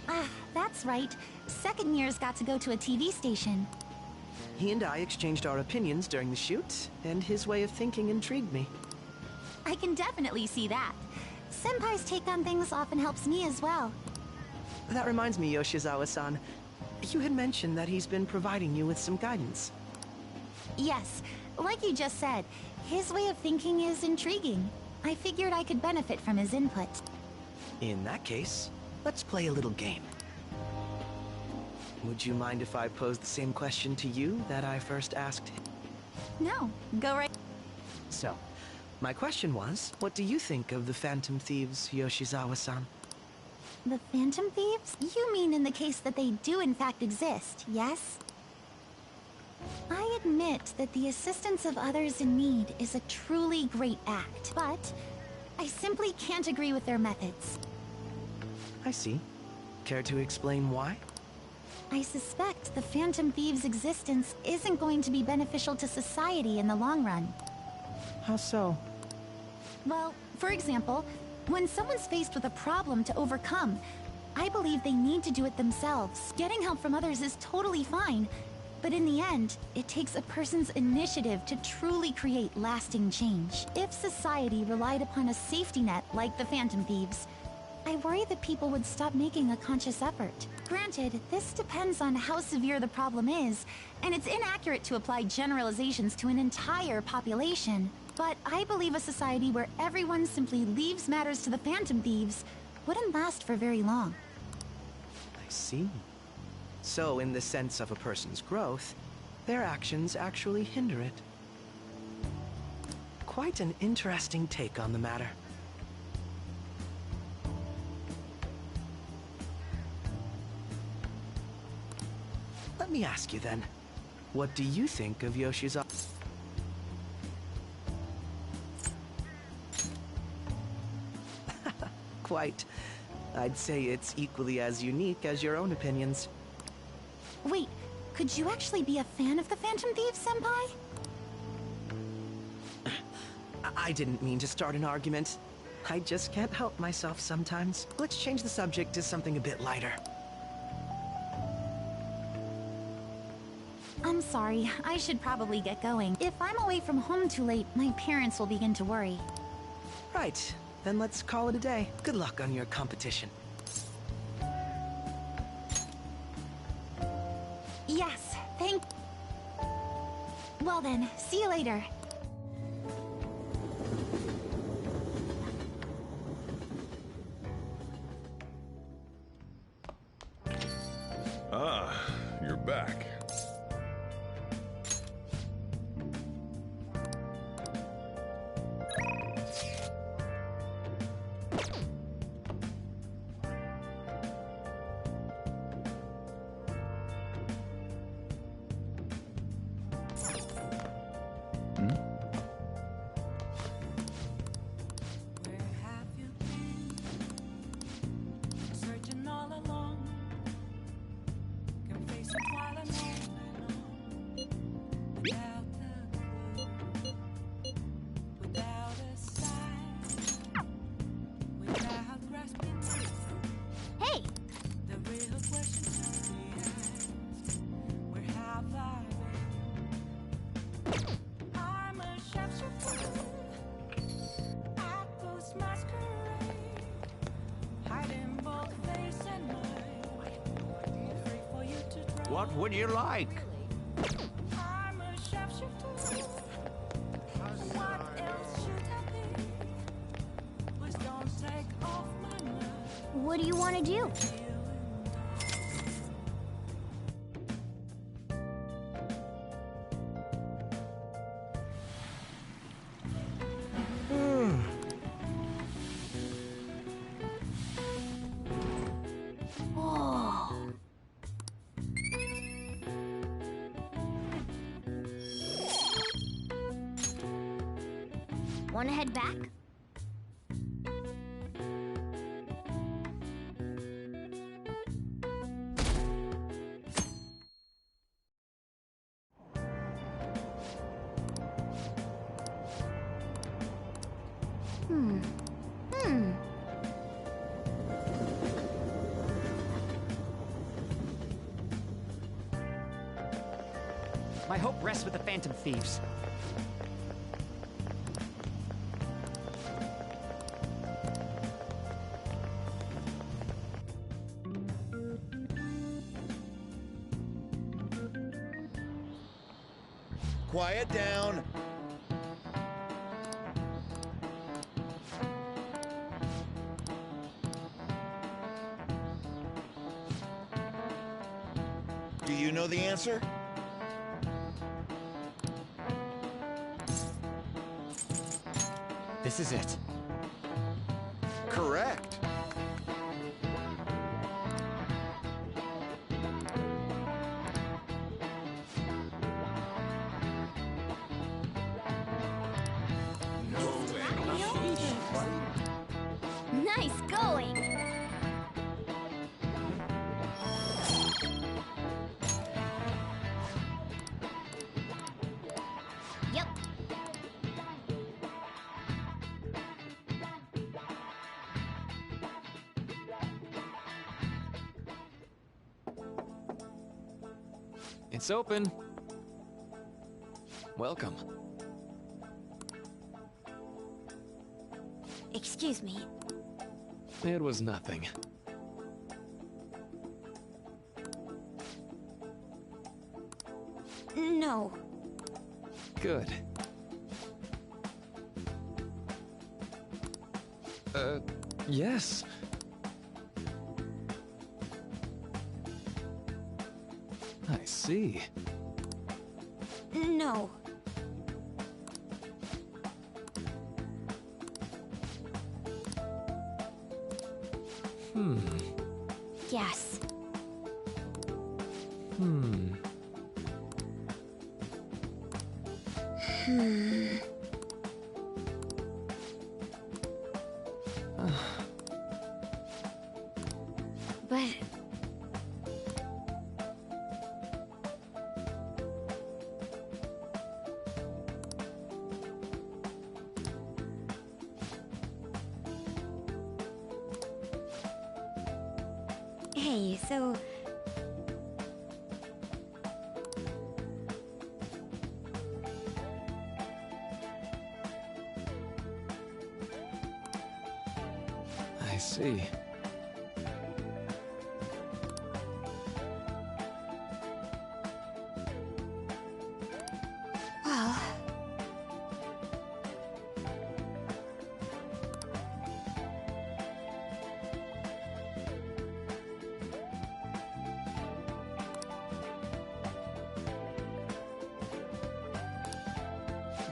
Ah, that's right. Second years got to go to a TV station. He and I exchanged our opinions during the shoot, and his way of thinking intrigued me. I can definitely see that. Senpai's take on things often helps me as well. That reminds me, Yoshizawa-san. You had mentioned that he's been providing you with some guidance. Yes, like you just said, his way of thinking is intriguing. I figured I could benefit from his input. In that case, let's play a little game. Would you mind if I posed the same question to you that I first asked him? No, go right. So, My question was, what do you think of the Phantom Thieves, Yoshizawa-san? The Phantom Thieves? You mean in the case that they do in fact exist, yes? I admit that the assistance of others in need is a truly great act, but I simply can't agree with their methods. I see. Care to explain why? I suspect the Phantom Thieves' existence isn't going to be beneficial to society in the long run. How so? Well, for example, when someone's faced with a problem to overcome, I believe they need to do it themselves. Getting help from others is totally fine, but in the end, it takes a person's initiative to truly create lasting change. If society relied upon a safety net like the Phantom Thieves, I worry that people would stop making a conscious effort. Granted, this depends on how severe the problem is, and it's inaccurate to apply generalizations to an entire population. But I believe a society where everyone simply leaves matters to the Phantom Thieves wouldn't last for very long. I see. So, in the sense of a person's growth, their actions actually hinder it. Quite an interesting take on the matter. Let me ask you then, what do you think of Yoshizawa? Quite. I'd say it's equally as unique as your own opinions. Wait, could you actually be a fan of the Phantom Thieves, Senpai? I didn't mean to start an argument. I just can't help myself sometimes. Let's change the subject to something a bit lighter. I'm sorry, I should probably get going. If I'm away from home too late, my parents will begin to worry. Right, then let's call it a day. Good luck on your competition. Yes, thank... Well then, see you later. Ah, you're back. What would you like? What do you want to do? Want to head back? My hope rests with the Phantom Thieves. Quiet down. Do you know the answer? This is it. Correct. Nice going! Yep. It's open. Welcome. Excuse me. It was nothing. No. Good. Yes. I see. No. Yes. But... Hey, so... I see. Well...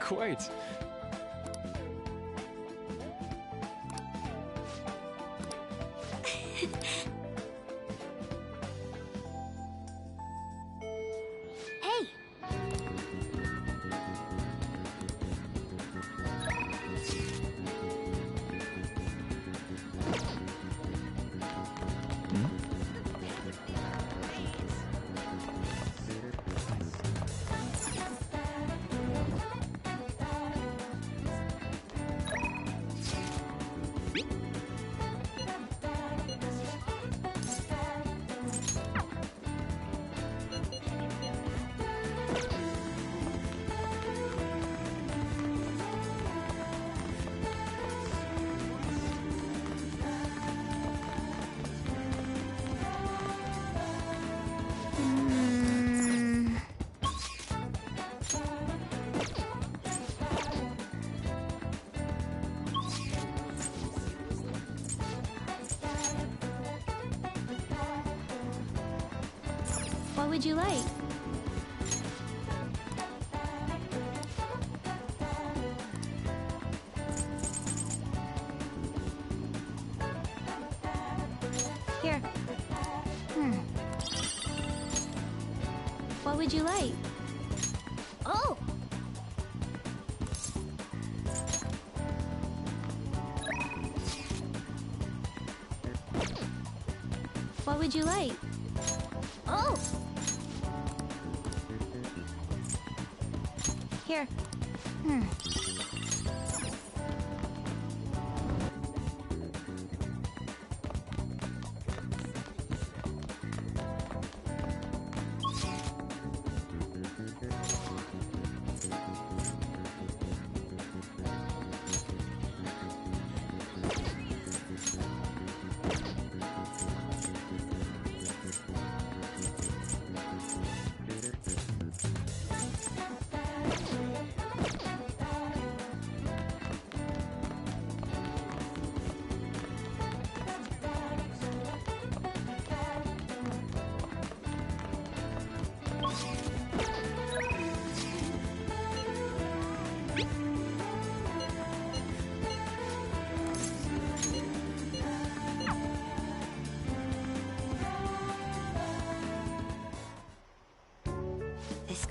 Quite. Hey! What would you like? Here. What would you like? Oh! What would you like? Oh! Here.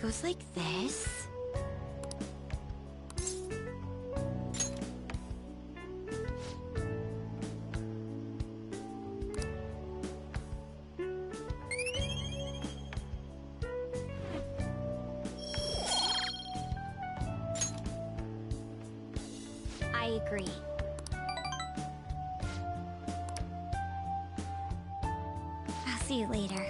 goes like this. I agree. I'll see you later.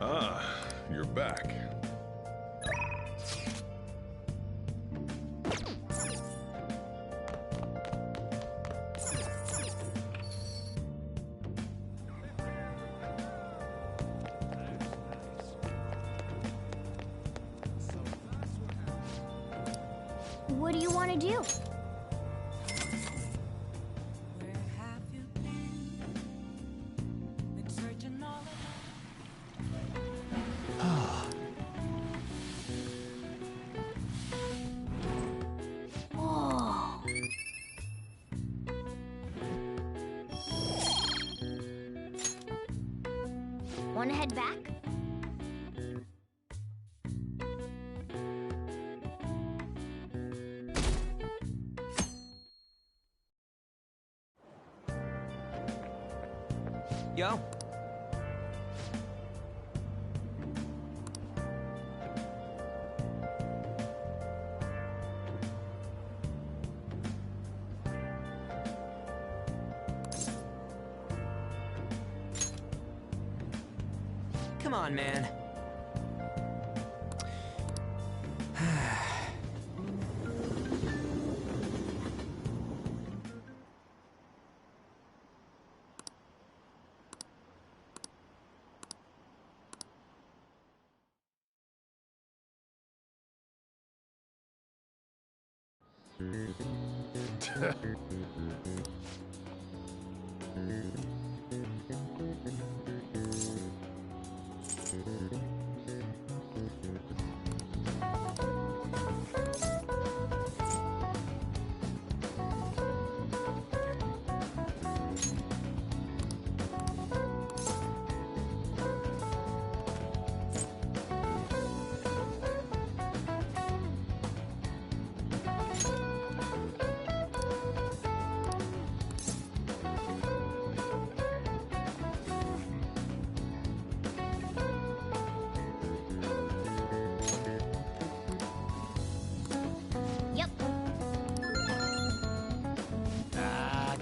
Ah, you're back. What do you want to do? Oh. Want to head back? Yo. Come on, man.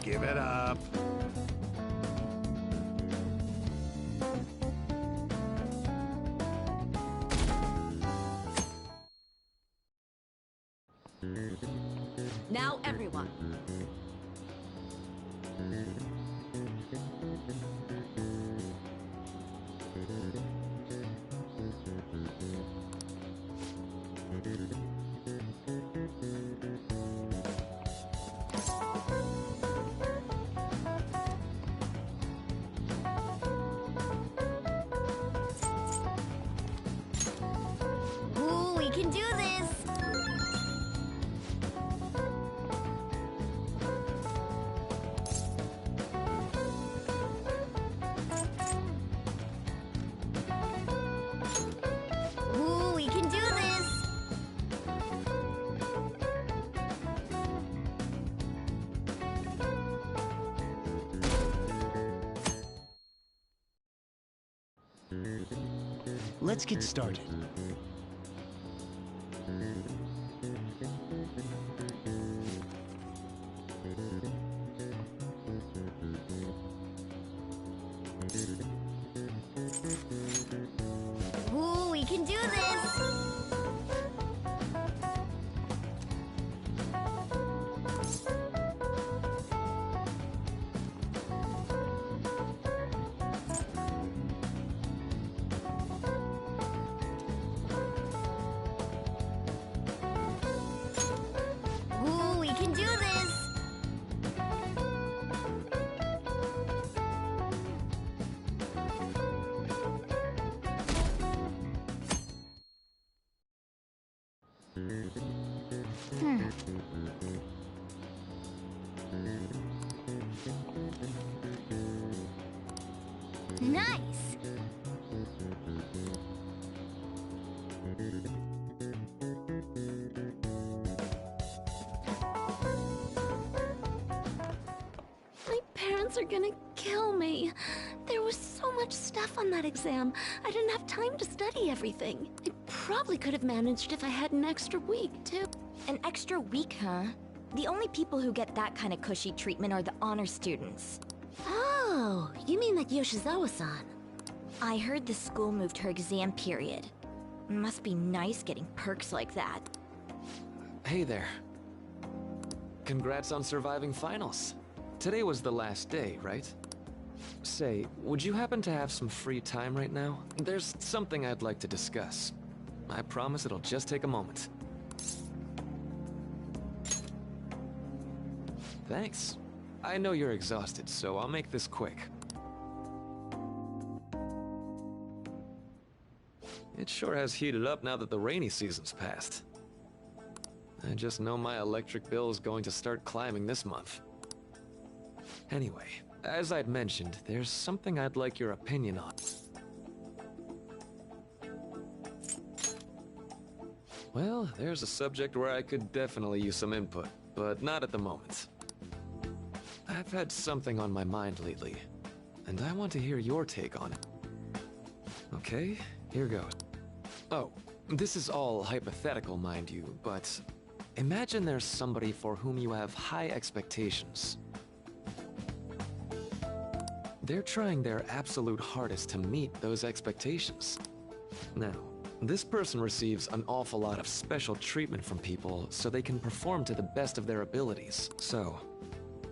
Give it up. Now, everyone. Ooh, we can do this! Ooh, we can do this! Let's get started. Ooh, we can do this! Ooh, we can do this! Nice! My parents are gonna kill me. There was so much stuff on that exam. I didn't have time to study everything. I probably could have managed if I had an extra week, too. An extra week, huh? The only people who get that kind of cushy treatment are the honor students. Oh, you mean like Yoshizawa-san? I heard the school moved her exam period. Must be nice getting perks like that. Hey there. Congrats on surviving finals. Today was the last day, right? Say, would you happen to have some free time right now? There's something I'd like to discuss. I promise it'll just take a moment. Thanks. I know you're exhausted, so I'll make this quick. It sure has heated up now that the rainy season's passed. I just know my electric bill is going to start climbing this month. Anyway, as I'd mentioned, there's something I'd like your opinion on. Well, there's a subject where I could definitely use some input, but not at the moment. I've had something on my mind lately, and I want to hear your take on it. Okay, here goes. Oh, this is all hypothetical, mind you, but imagine there's somebody for whom you have high expectations. They're trying their absolute hardest to meet those expectations. Now, this person receives an awful lot of special treatment from people so they can perform to the best of their abilities. So,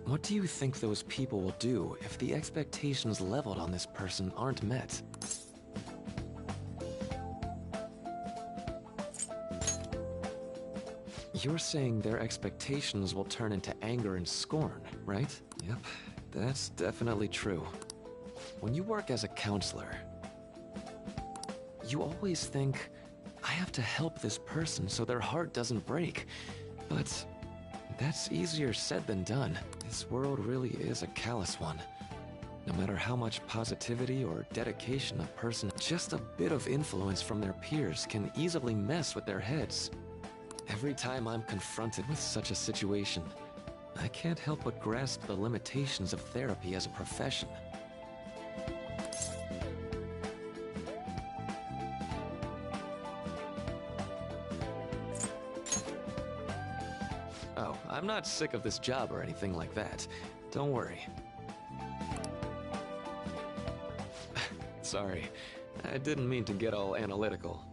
what do you think those people will do if the expectations leveled on this person aren't met? You're saying their expectations will turn into anger and scorn, right? Yep, that's definitely true. When you work as a counselor, you always think, I have to help this person so their heart doesn't break. But that's easier said than done. This world really is a callous one. No matter how much positivity or dedication a person, just a bit of influence from their peers can easily mess with their heads. Every time I'm confronted with such a situation, I can't help but grasp the limitations of therapy as a profession. Oh, I'm not sick of this job or anything like that. Don't worry. Sorry, I didn't mean to get all analytical.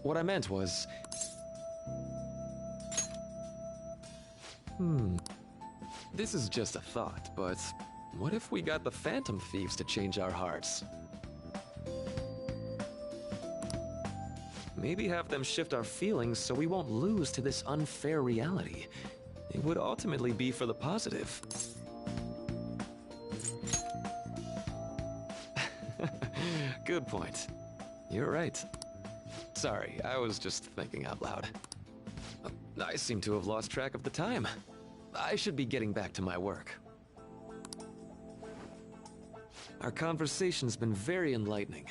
What I meant was... This is just a thought, but what if we got the Phantom Thieves to change our hearts? Maybe have them shift our feelings so we won't lose to this unfair reality. It would ultimately be for the positive. Good point. You're right. Sorry, I was just thinking out loud. I seem to have lost track of the time. I should be getting back to my work. Our conversation's been very enlightening.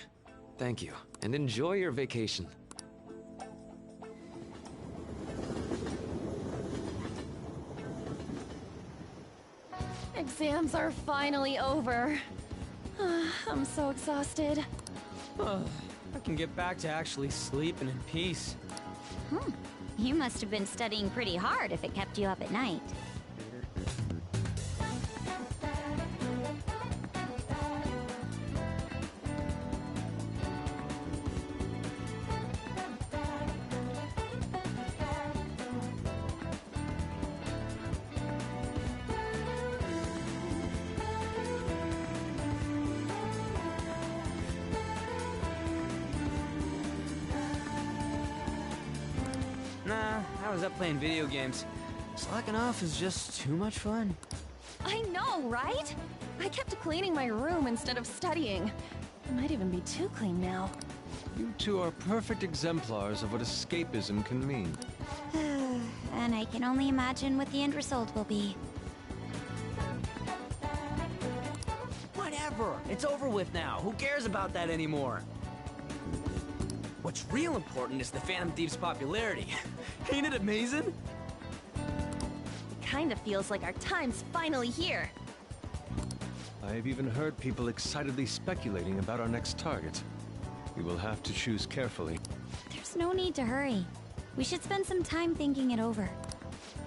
Thank you, and enjoy your vacation. Exams are finally over. I'm so exhausted. I can get back to actually sleeping in peace. You must have been studying pretty hard if it kept you up at night. Nah, I was up playing video games. Slacking off is just too much fun. I know, right? I kept cleaning my room instead of studying. It might even be too clean now. You two are perfect exemplars of what escapism can mean. And I can only imagine what the end result will be. Whatever. It's over with now. Who cares about that anymore? What's real important is the Phantom Thieves' popularity. Ain't it amazing? It kind of feels like our time's finally here. I've even heard people excitedly speculating about our next target. We will have to choose carefully. There's no need to hurry. We should spend some time thinking it over.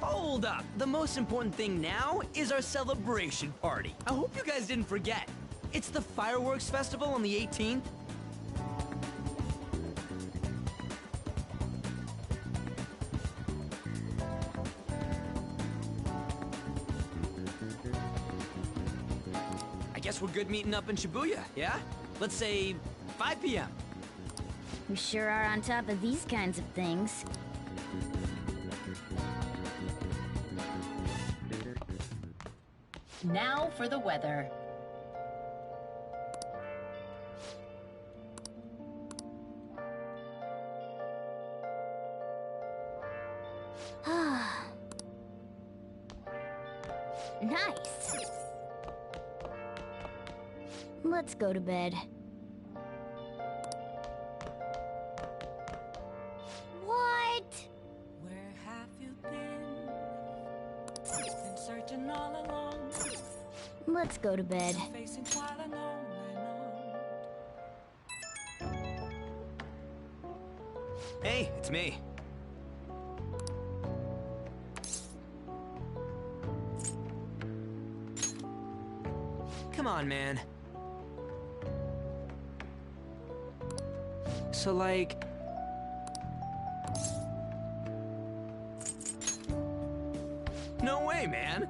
Hold up. The most important thing now is our celebration party. I hope you guys didn't forget. It's the fireworks festival on the 18th. I guess we're good meeting up in Shibuya, yeah? Let's say 5 p.m. We sure are on top of these kinds of things. Now for the weather. Nice. Let's go to bed. What? Where have you been? Been searching all along. Let's go to bed. Facing quite a lonely road. Hey, it's me. Come on, man. So, like... No way, man!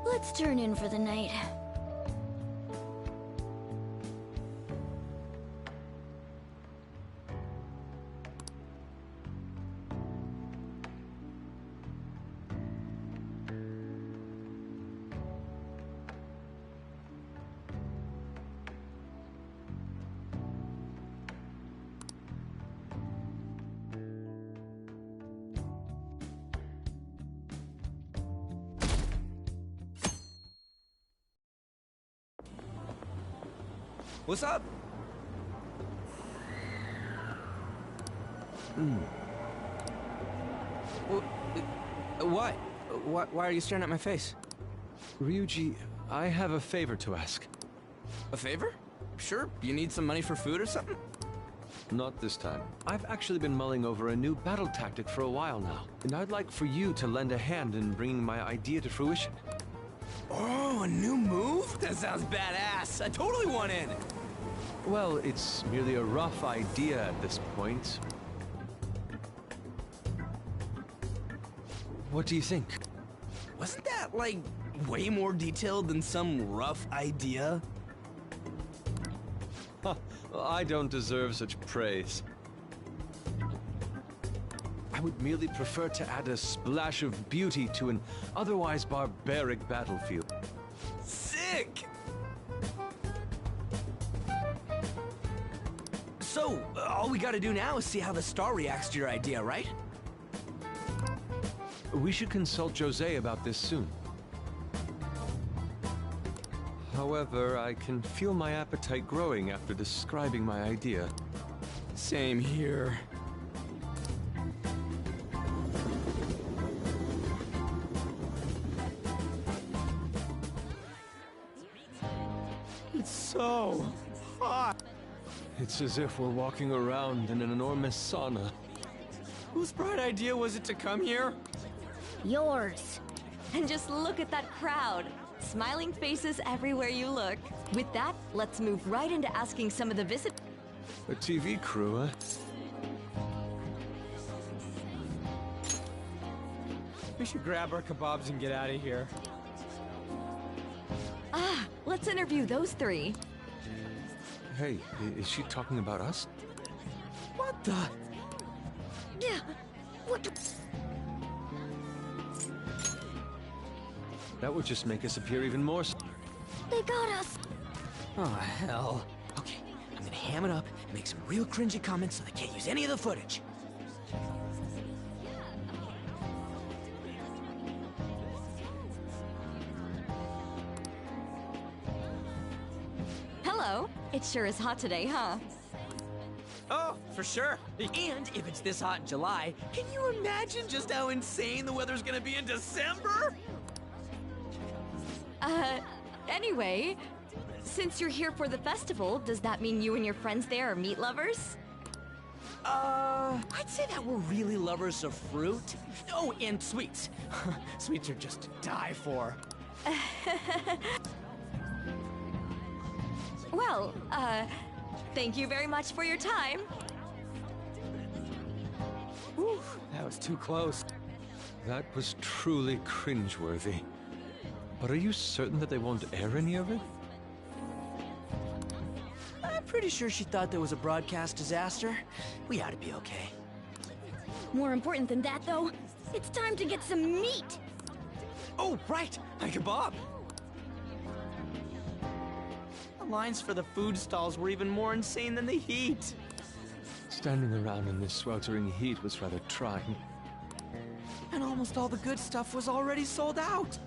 Let's turn in for the night. What's up? What? Why are you staring at my face? Ryuji, I have a favor to ask. A favor? Sure. You need some money for food or something? Not this time. I've actually been mulling over a new battle tactic for a while now, and I'd like for you to lend a hand in bringing my idea to fruition. Oh, a new move? That sounds badass. I totally want in. Well, it's merely a rough idea at this point. What do you think? Wasn't that, like, way more detailed than some rough idea? Huh, well, I don't deserve such praise. I would merely prefer to add a splash of beauty to an otherwise barbaric battlefield. Sick! So, all we gotta do now is see how the star reacts to your idea, right? We should consult Jose about this soon. However, I can feel my appetite growing after describing my idea. Same here. It's so hot. It's as if we're walking around in an enormous sauna. Whose bright idea was it to come here? Yours. And just look at that crowd. Smiling faces everywhere you look. With that, let's move right into asking some of the visitors. A TV crew, huh? We should grab our kebabs and get out of here. Ah, let's interview those three. Hey, is she talking about us? What the? Yeah. What the? That would just make us appear even more. They got us. Oh, hell. Okay, I'm gonna ham it up and make some real cringy comments so they can't use any of the footage. Hello. It sure is hot today, huh? Oh, for sure. And if it's this hot in July, can you imagine just how insane the weather's gonna be in December? Anyway, since you're here for the festival, does that mean you and your friends there are meat lovers? I'd say that we're really lovers of fruit. Oh, and sweets. Sweets are just to die for. Well, thank you very much for your time. Whew, that was too close. That was truly cringeworthy. But are you certain that they won't air any of it? I'm pretty sure she thought there was a broadcast disaster. We ought to be okay. More important than that, though, it's time to get some meat. Oh, right, my kebab. The lines for the food stalls were even more insane than the heat. Standing around in this sweltering heat was rather trying. And almost all the good stuff was already sold out.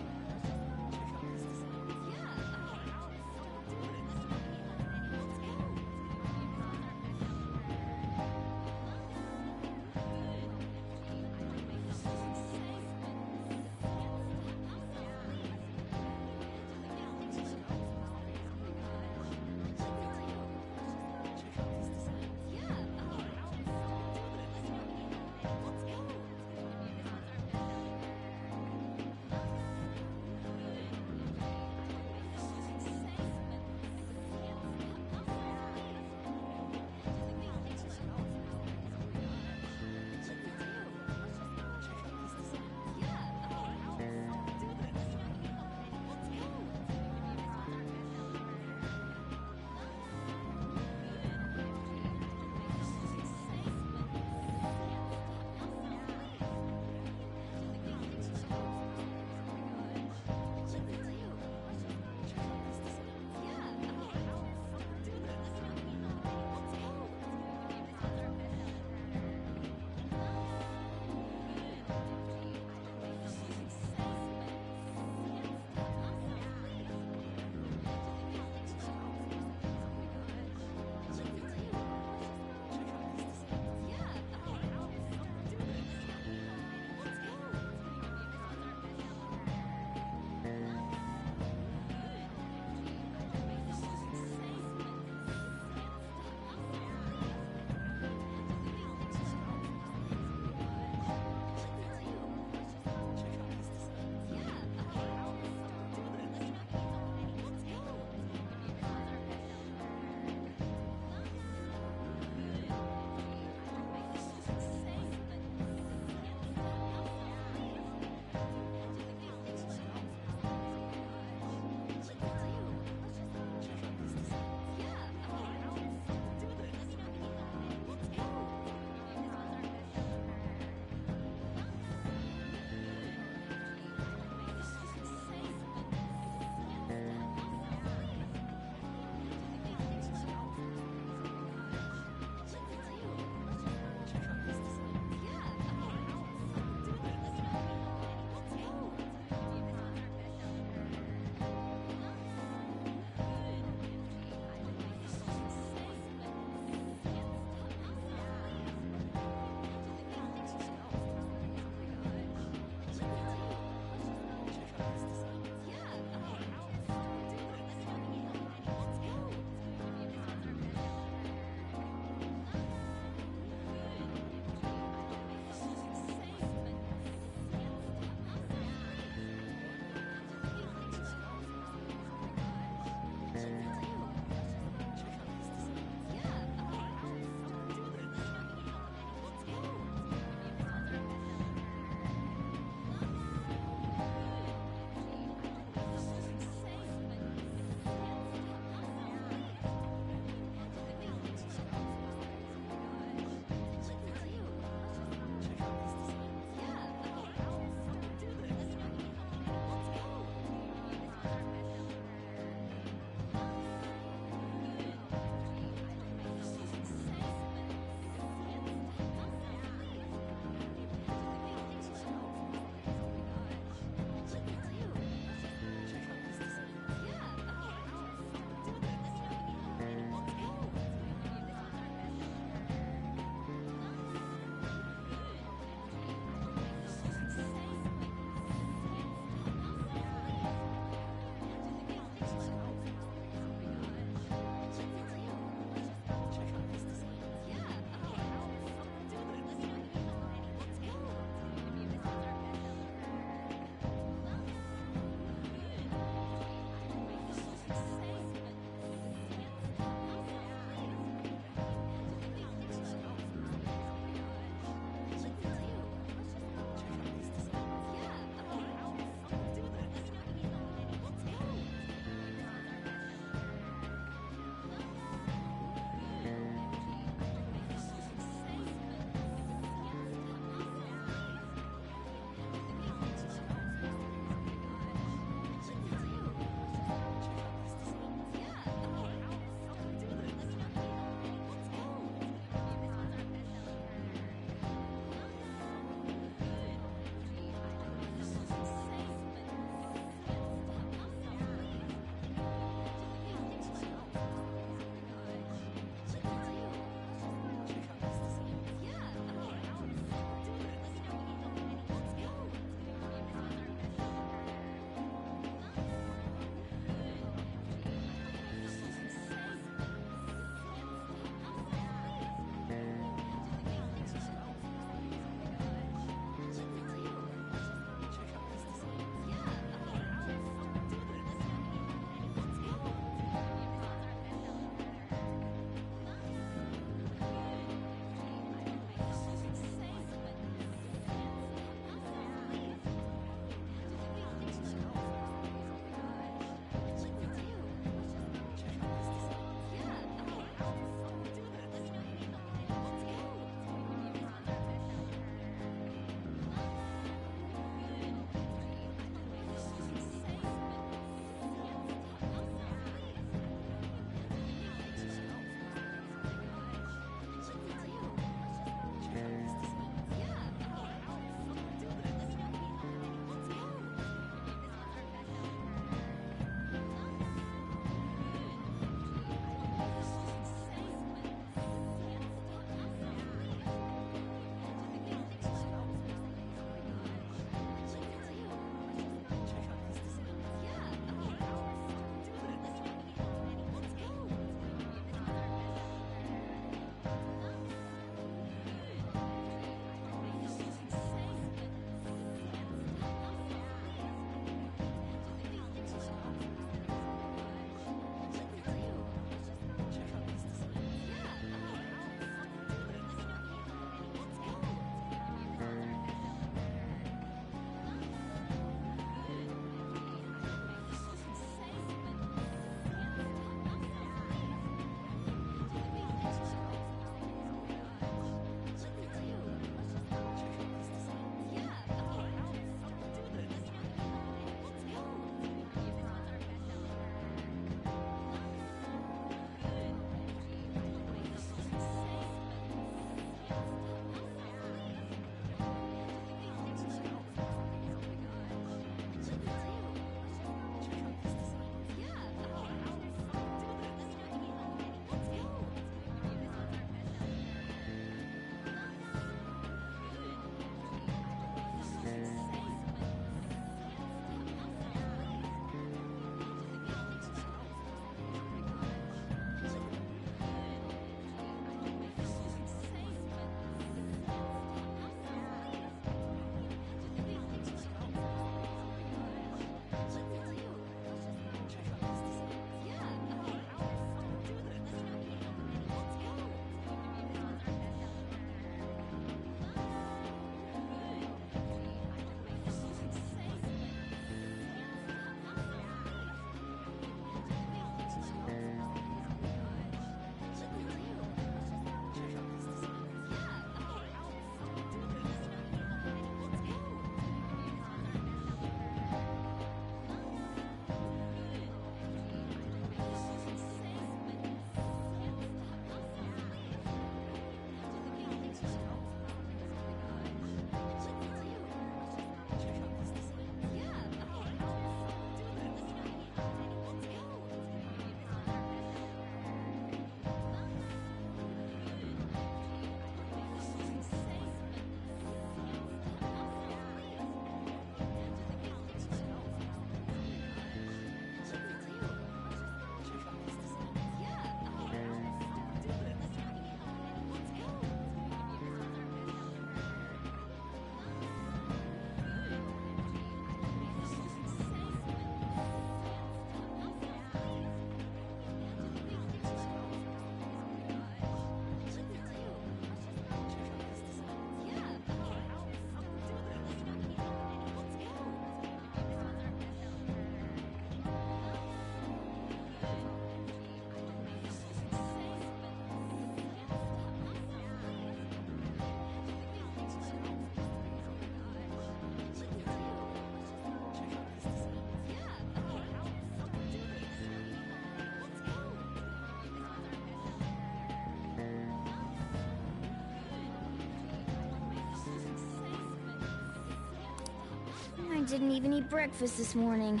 I didn't even eat breakfast this morning.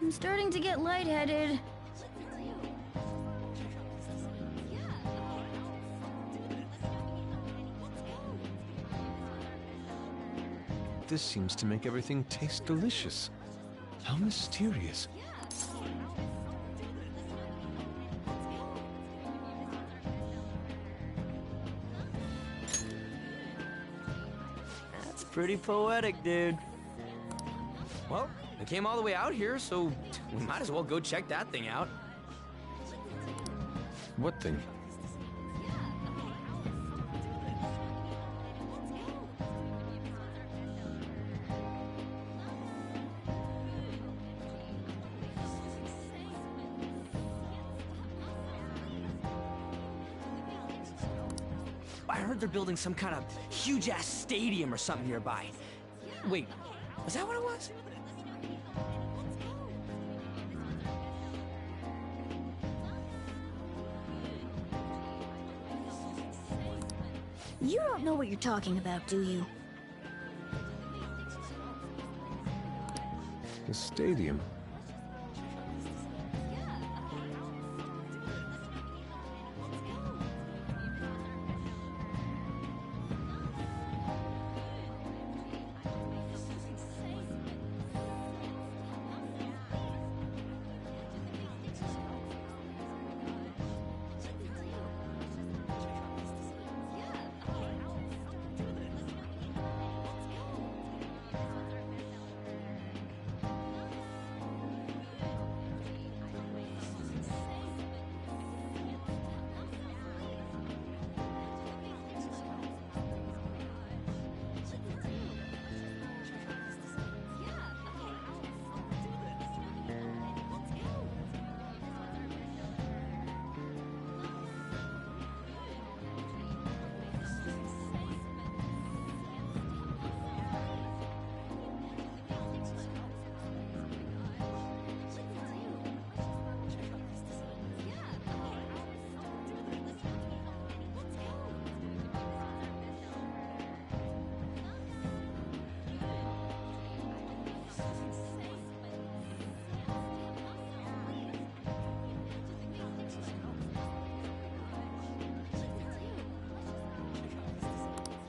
I'm starting to get lightheaded. This seems to make everything taste delicious. How mysterious. That's pretty poetic, dude. Well, we came all the way out here, so we might as well go check that thing out. What thing? I heard they're building some kind of huge-ass stadium or something nearby. Wait, was that what it was? You don't know what you're talking about, do you? The stadium.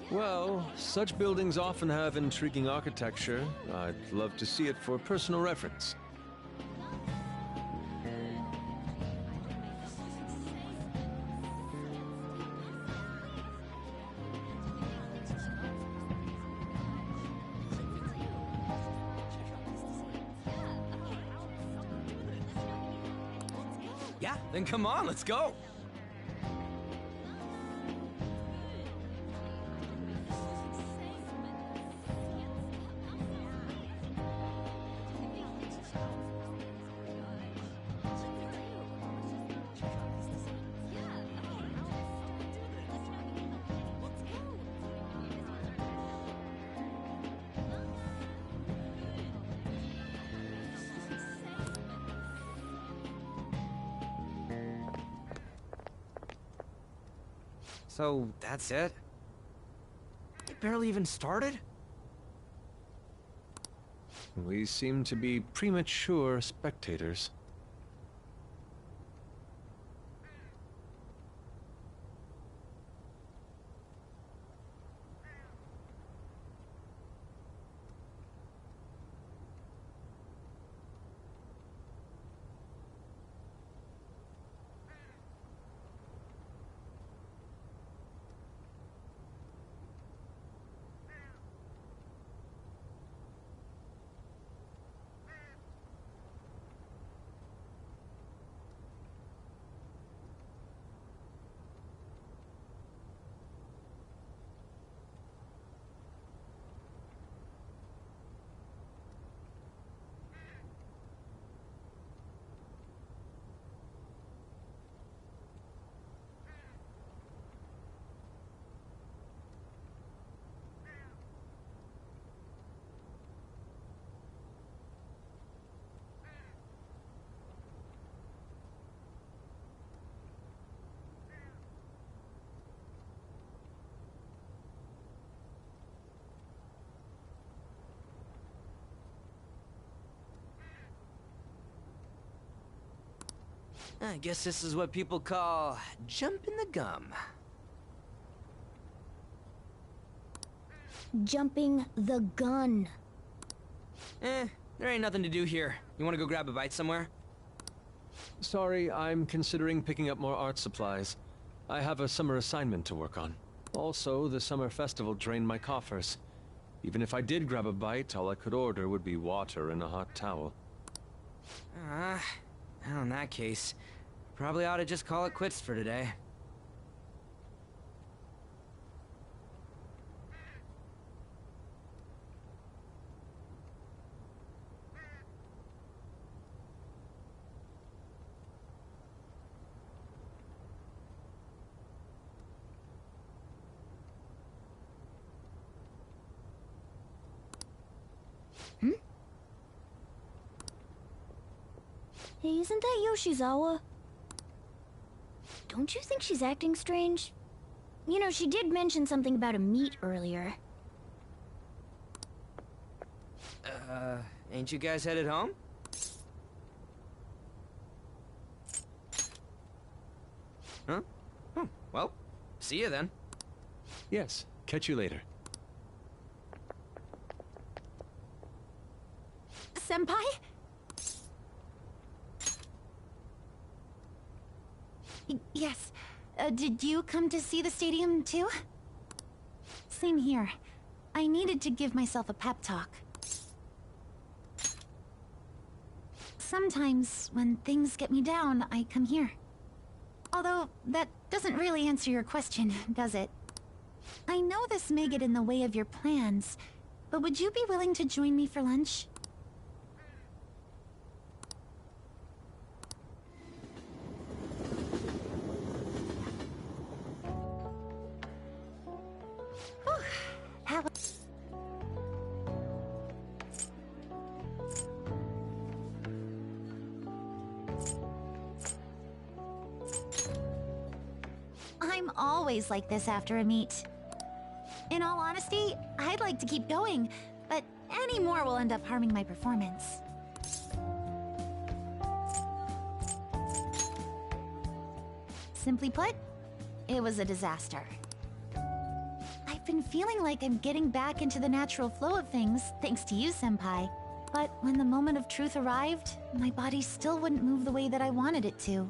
Well, such buildings often have intriguing architecture. I'd love to see it for personal reference. Yeah, then come on, let's go. So, that's it? It barely even started? We seem to be premature spectators. I guess this is what people call jumping the gum. Jumping the gun. There ain't nothing to do here. You wanna go grab a bite somewhere? Sorry, I'm considering picking up more art supplies. I have a summer assignment to work on. Also, the summer festival drained my coffers. Even if I did grab a bite, all I could order would be water and a hot towel. Well, in that case, probably ought to just call it quits for today. Hey, isn't that Yoshizawa? Don't you think she's acting strange? You know, she did mention something about a meet earlier. Ain't you guys headed home? Huh? Oh, well, see you then. Yes, catch you later. Senpai? Yes. Did you come to see the stadium, too? Same here. I needed to give myself a pep talk. Sometimes, when things get me down, I come here. Although, that doesn't really answer your question, does it? I know this may get in the way of your plans, but would you be willing to join me for lunch? I'm always like this after a meet. In all honesty, I'd like to keep going, but any more will end up harming my performance. Simply put, it was a disaster. I've been feeling like I'm getting back into the natural flow of things, thanks to you, Senpai. But when the moment of truth arrived, my body still wouldn't move the way that I wanted it to.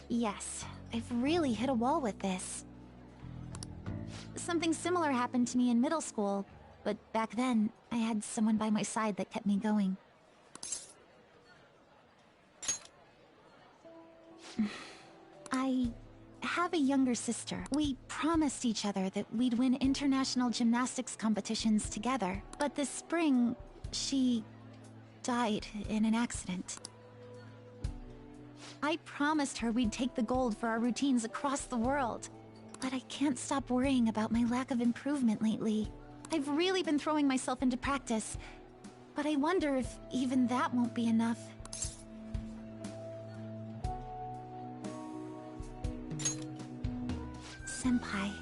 Yes, I've really hit a wall with this. Something similar happened to me in middle school, but back then, I had someone by my side that kept me going. I have a younger sister. We promised each other that we'd win international gymnastics competitions together. But this spring, she died in an accident. I promised her we'd take the gold for our routines across the world. But I can't stop worrying about my lack of improvement lately. I've really been throwing myself into practice, but I wonder if even that won't be enough. Senpai,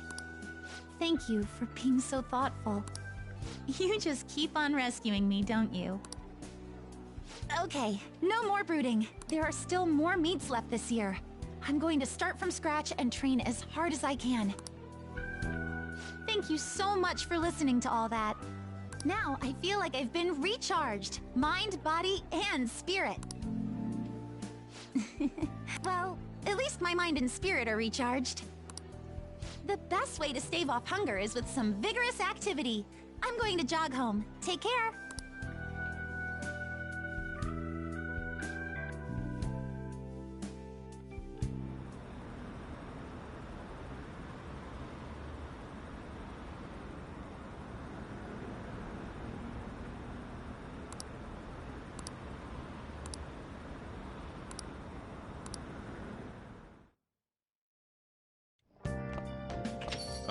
thank you for being so thoughtful. You just keep on rescuing me, don't you? Okay, no more brooding. There are still more meets left this year. I'm going to start from scratch and train as hard as I can. Thank you so much for listening to all that. Now I feel like I've been recharged. Mind, body, and spirit. Well, at least my mind and spirit are recharged. The best way to stave off hunger is with some vigorous activity. I'm going to jog home. Take care.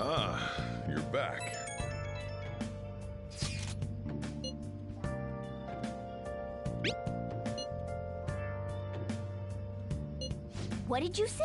Ah, you're back. What did you say?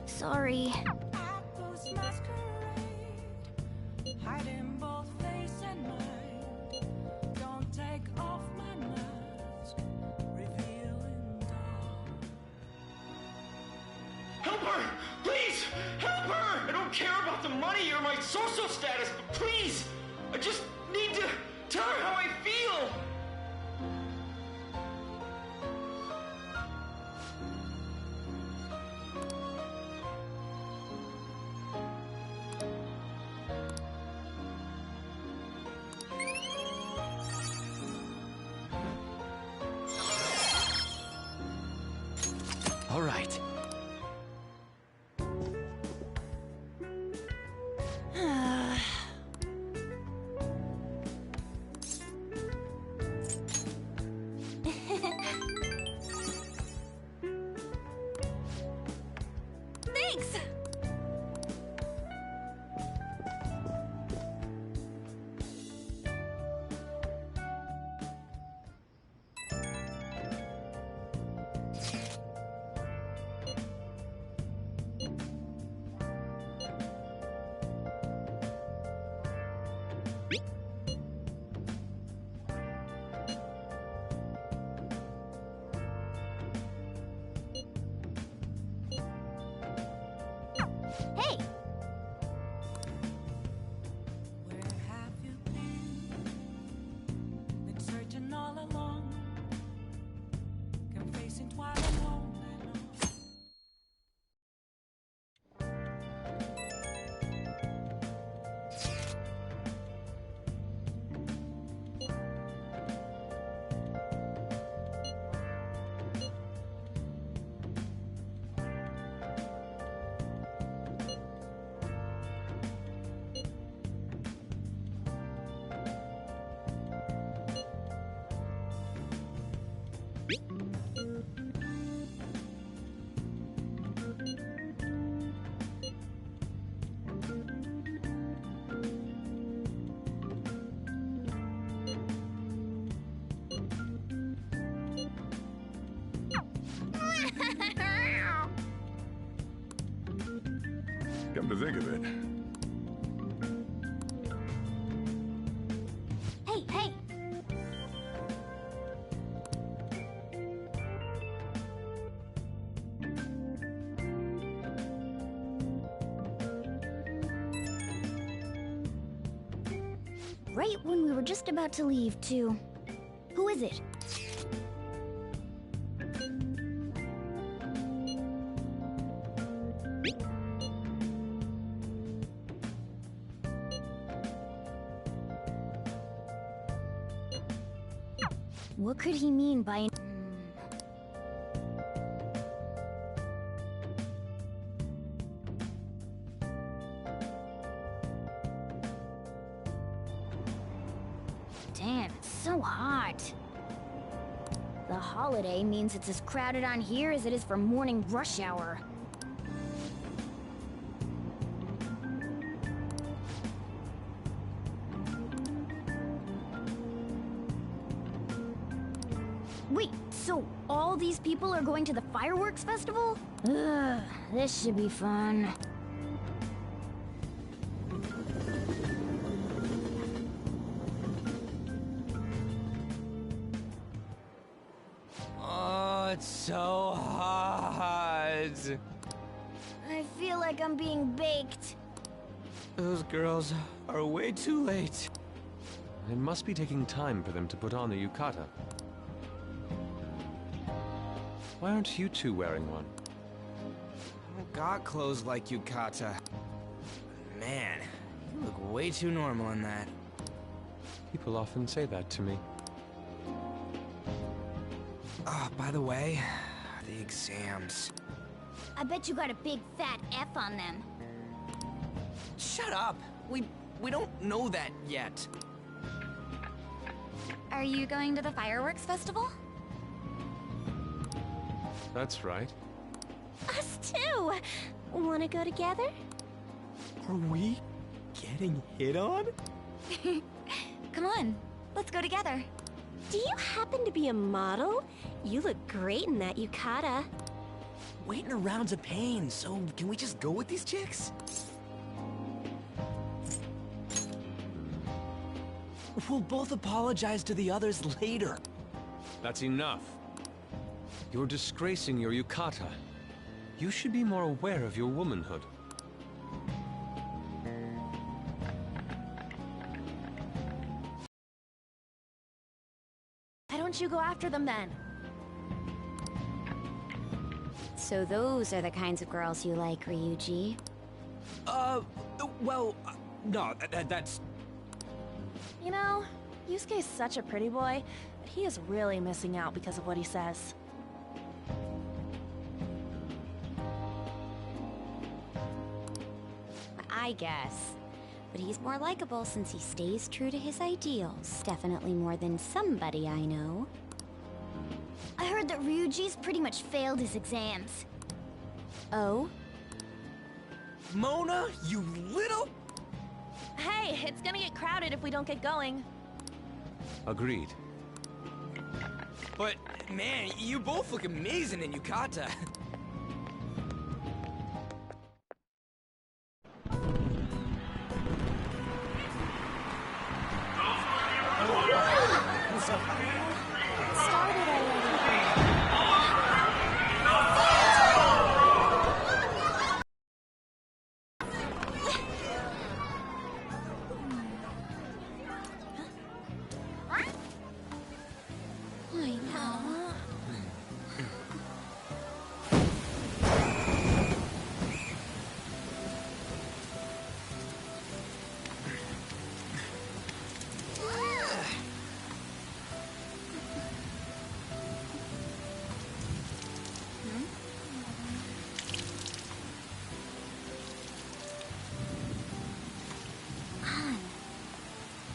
Sorry. Help her! Please! Help her! I don't care about the money or my social status, but please! I just need to tell her how I feel! All right. Thanks! Hey! Searching all along, confessing while alone. Come to think of it, Hey, hey! Right when we were just about to leave, too. Who is it? What could he mean by... Damn, it's so hot. The holiday means it's as crowded on here as it is for morning rush hour. Wait, so all these people are going to the fireworks festival? Ugh, this should be fun. Oh, it's so hot. I feel like I'm being baked. Those girls are way too late. It must be taking time for them to put on the yukata. Why aren't you two wearing one? I don't got clothes like yukata. Man, you look way too normal in that. People often say that to me. Oh, by the way, the exams. I bet you got a big fat F on them. Shut up! We don't know that yet. Are you going to the fireworks festival? That's right. Us too! Wanna go together? Are we getting hit on? Come on, let's go together. Do you happen to be a model? You look great in that yukata. Waiting around's a pain, so can we just go with these chicks? We'll both apologize to the others later. That's enough. You're disgracing your yukata. You should be more aware of your womanhood. Why don't you go after them then? So those are the kinds of girls you like, Ryuji. Well, no, that's... You know, Yusuke's such a pretty boy, but he is really missing out because of what he says. I guess. But he's more likable since he stays true to his ideals. Definitely more than somebody I know. I heard that Ryuji's pretty much failed his exams. Oh? Mona, you little... Hey, it's gonna get crowded if we don't get going. Agreed. But, man, you both look amazing in yukata.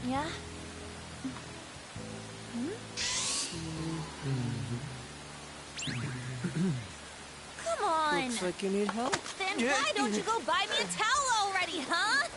Yeah? Come on! Looks like you need help. Then why don't you go buy me a towel already, huh?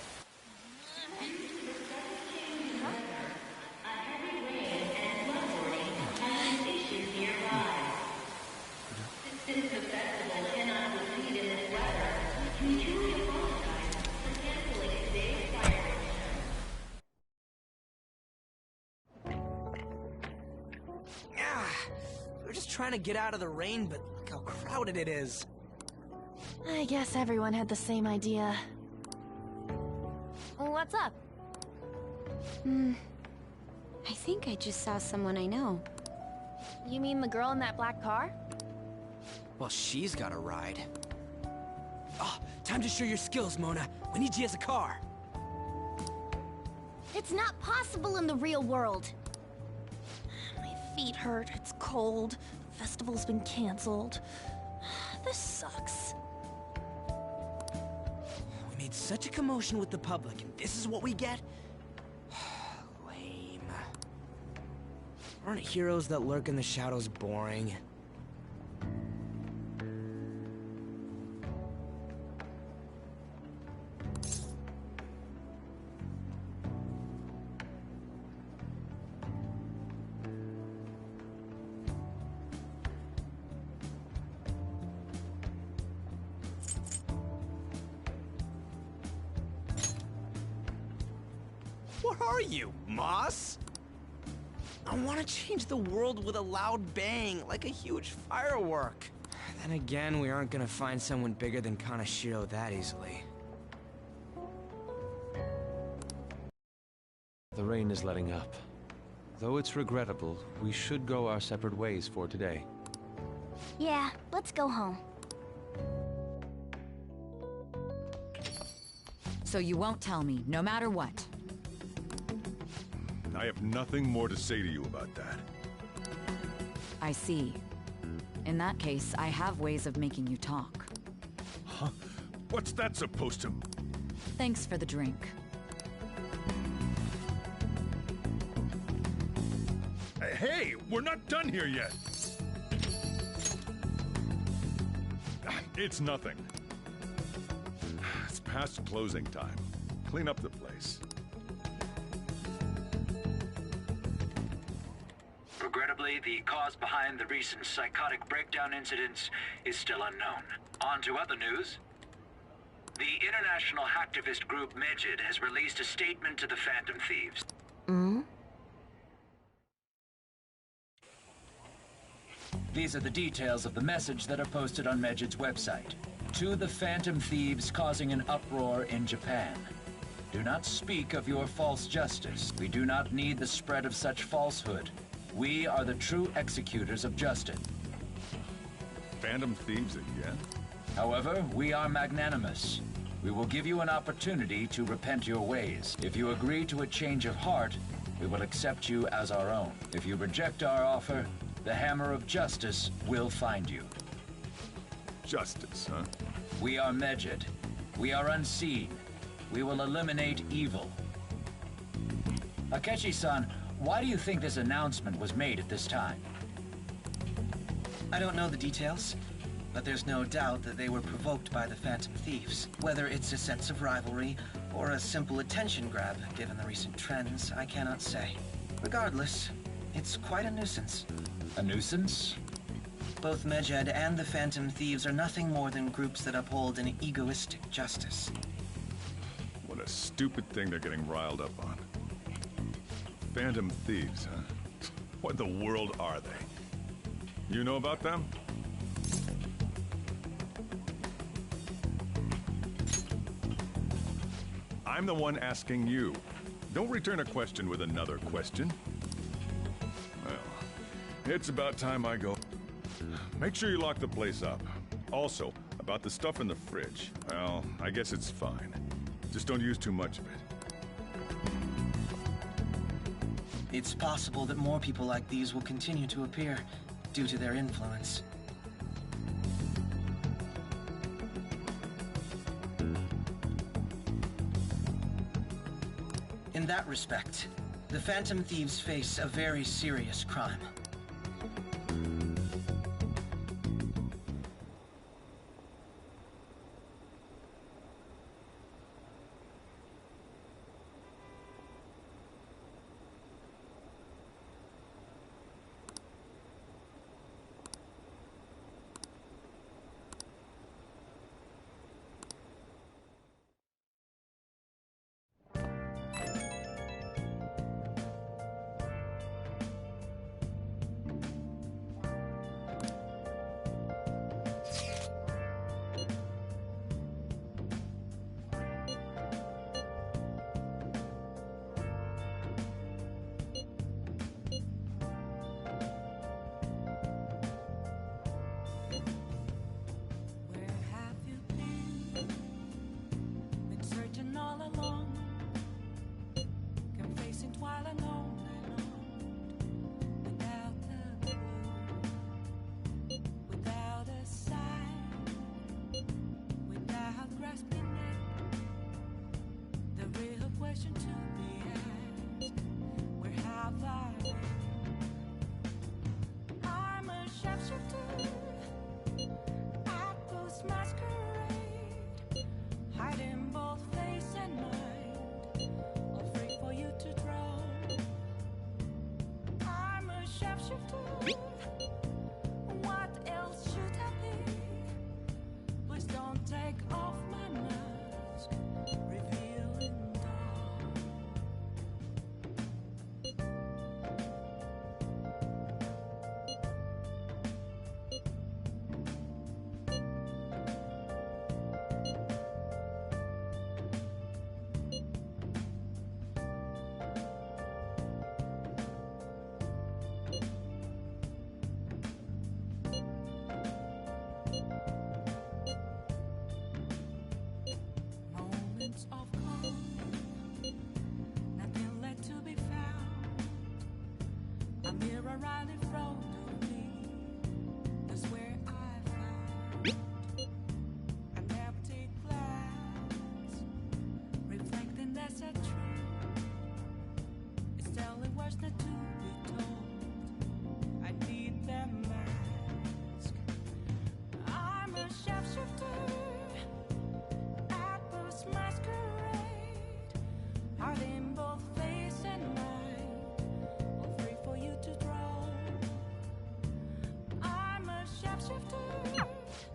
We're just trying to get out of the rain, but look how crowded it is. I guess everyone had the same idea. What's up? I think I just saw someone I know. You mean the girl in that black car? Well, she's got a ride. Oh, time to show your skills, Mona. We need you as a car. It's not possible in the real world. My feet hurt, it's cold. Festival's been canceled. This sucks. We made such a commotion with the public, and this is what we get? Lame. Aren't heroes that lurk in the shadows boring? What are you, Moss? I want to change the world with a loud bang, like a huge firework. Then again, we aren't gonna find someone bigger than Kaneshiro that easily. The rain is letting up. Though it's regrettable, we should go our separate ways for today. Yeah, let's go home. So you won't tell me, no matter what? I have nothing more to say to you about that. I see. In that case, I have ways of making you talk. Huh? What's that supposed to... Thanks for the drink. Hey, we're not done here yet! It's nothing. It's past closing time. Clean up the place. Regrettably, the cause behind the recent psychotic breakdown incidents is still unknown. On to other news. The international hacktivist group Medjed has released a statement to the Phantom Thieves. These are the details of the message that are posted on Medjed's website. To the Phantom Thieves causing an uproar in Japan. Do not speak of your false justice. We do not need the spread of such falsehood. We are the true executors of justice. Phantom Thieves again? However, we are magnanimous. We will give you an opportunity to repent your ways. If you agree to a change of heart, we will accept you as our own. If you reject our offer, the hammer of justice will find you. Justice, huh? We are Medjed. We are unseen. We will eliminate evil. Akechi-san, why do you think this announcement was made at this time? I don't know the details, but there's no doubt that they were provoked by the Phantom Thieves. Whether it's a sense of rivalry or a simple attention grab, given the recent trends, I cannot say. Regardless, it's quite a nuisance. A nuisance? Both Medjed and the Phantom Thieves are nothing more than groups that uphold an egoistic justice. What a stupid thing they're getting riled up on. Phantom Thieves, huh? What the world are they? You know about them? I'm the one asking you. Don't return a question with another question. Well, it's about time I go. Make sure you lock the place up. Also, about the stuff in the fridge. Well, I guess it's fine. Just don't use too much of it. It's possible that more people like these will continue to appear due to their influence. In that respect, the Phantom Thieves face a very serious crime.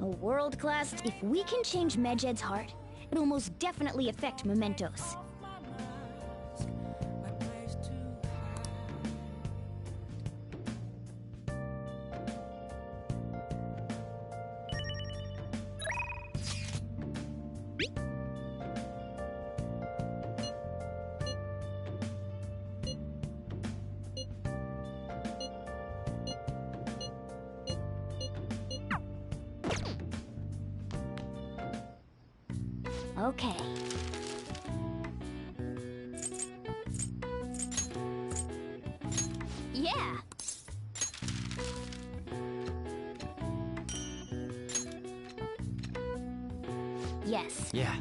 A world-class... If we can change Medjed's heart, it'll most definitely affect Mementos. Okay. Yeah! Yes. Yeah.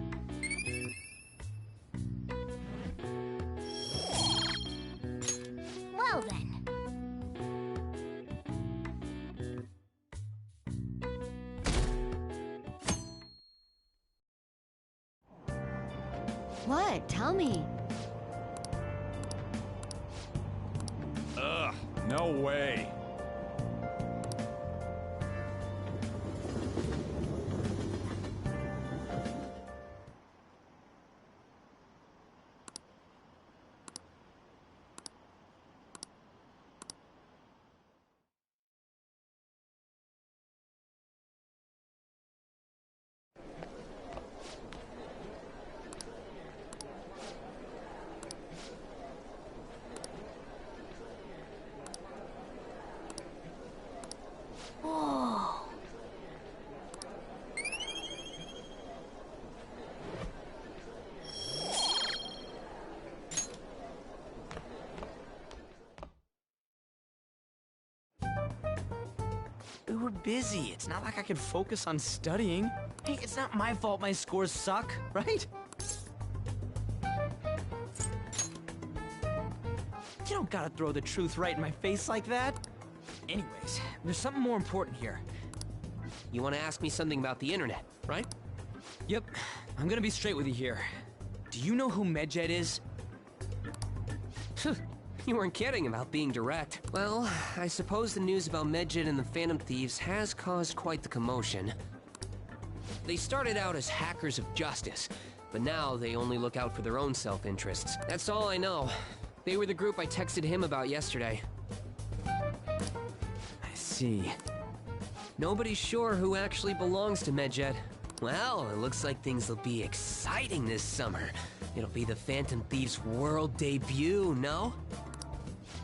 Well then. What? Tell me. Ugh, no way. Whoa. We were busy. It's not like I could focus on studying. Hey, it's not my fault my scores suck, right? You don't gotta throw the truth right in my face like that. Anyways, there's something more important here. You want to ask me something about the internet, right? Yep, I'm gonna be straight with you here. Do you know who Medjed is? You weren't kidding about being direct. Well, I suppose the news about Medjed and the Phantom Thieves has caused quite the commotion. They started out as hackers of justice, but now they only look out for their own self-interests. That's all I know. They were the group I texted him about yesterday. I see. Nobody's sure who actually belongs to Medjed. Well, it looks like things will be exciting this summer. It'll be the Phantom Thieves' world debut, no?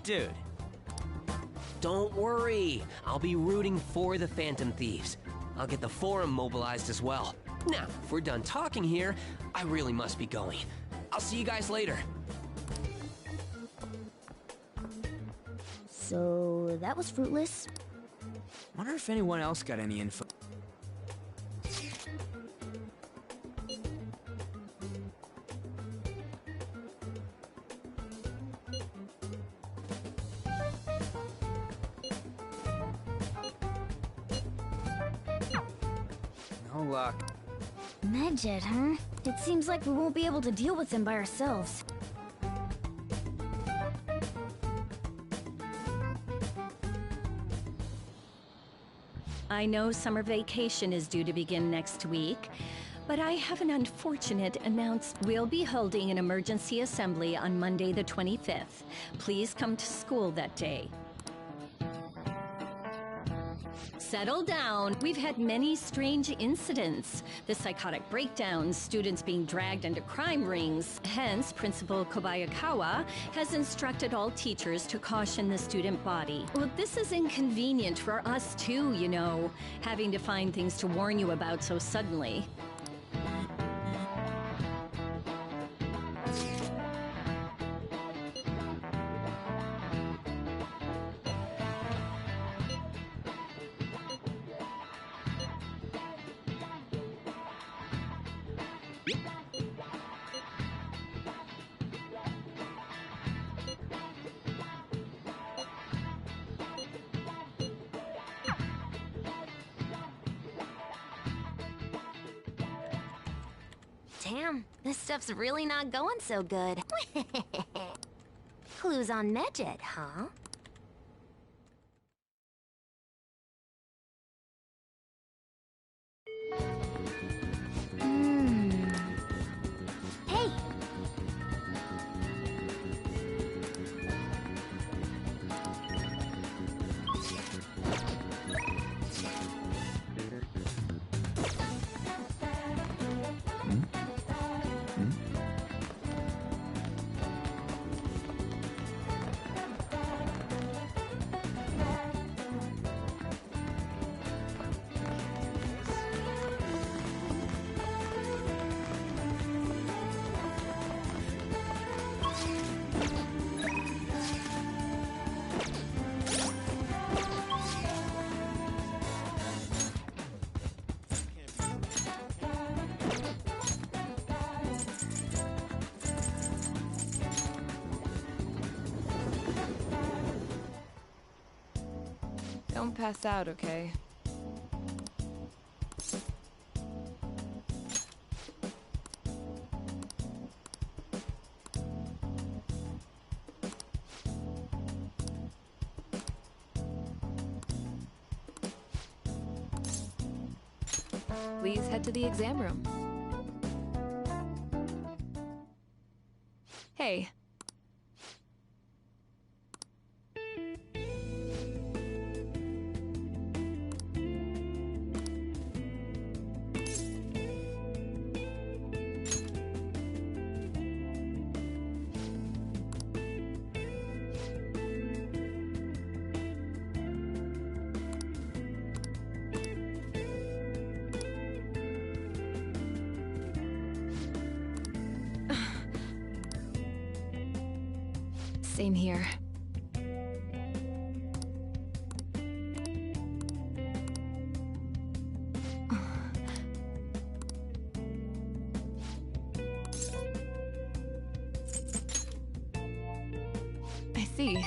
Dude. Don't worry. I'll be rooting for the Phantom Thieves. I'll get the forum mobilized as well. Now, if we're done talking here, I really must be going. I'll see you guys later. So, that was fruitless? Wonder if anyone else got any info. No luck. Medjed, huh? It seems like we won't be able to deal with him by ourselves. I know summer vacation is due to begin next week, but I have an unfortunate announcement. We'll be holding an emergency assembly on Monday the 25th. Please come to school that day. Settle down. We've had many strange incidents. The psychotic breakdowns, students being dragged into crime rings. Hence, Principal Kobayakawa has instructed all teachers to caution the student body. Well, this is inconvenient for us too, you know, having to find things to warn you about so suddenly. Damn, this stuff's really not going so good. Clues on Medjed, huh? Don't pass out, okay? Please head to the exam room. Hey. Same here. I see.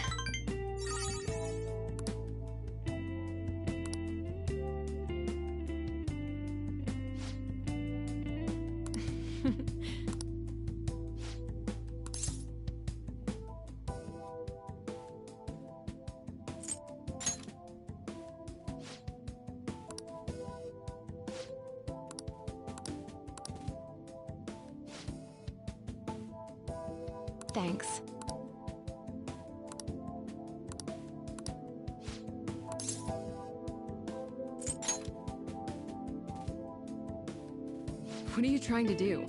Thanks. What are you trying to do?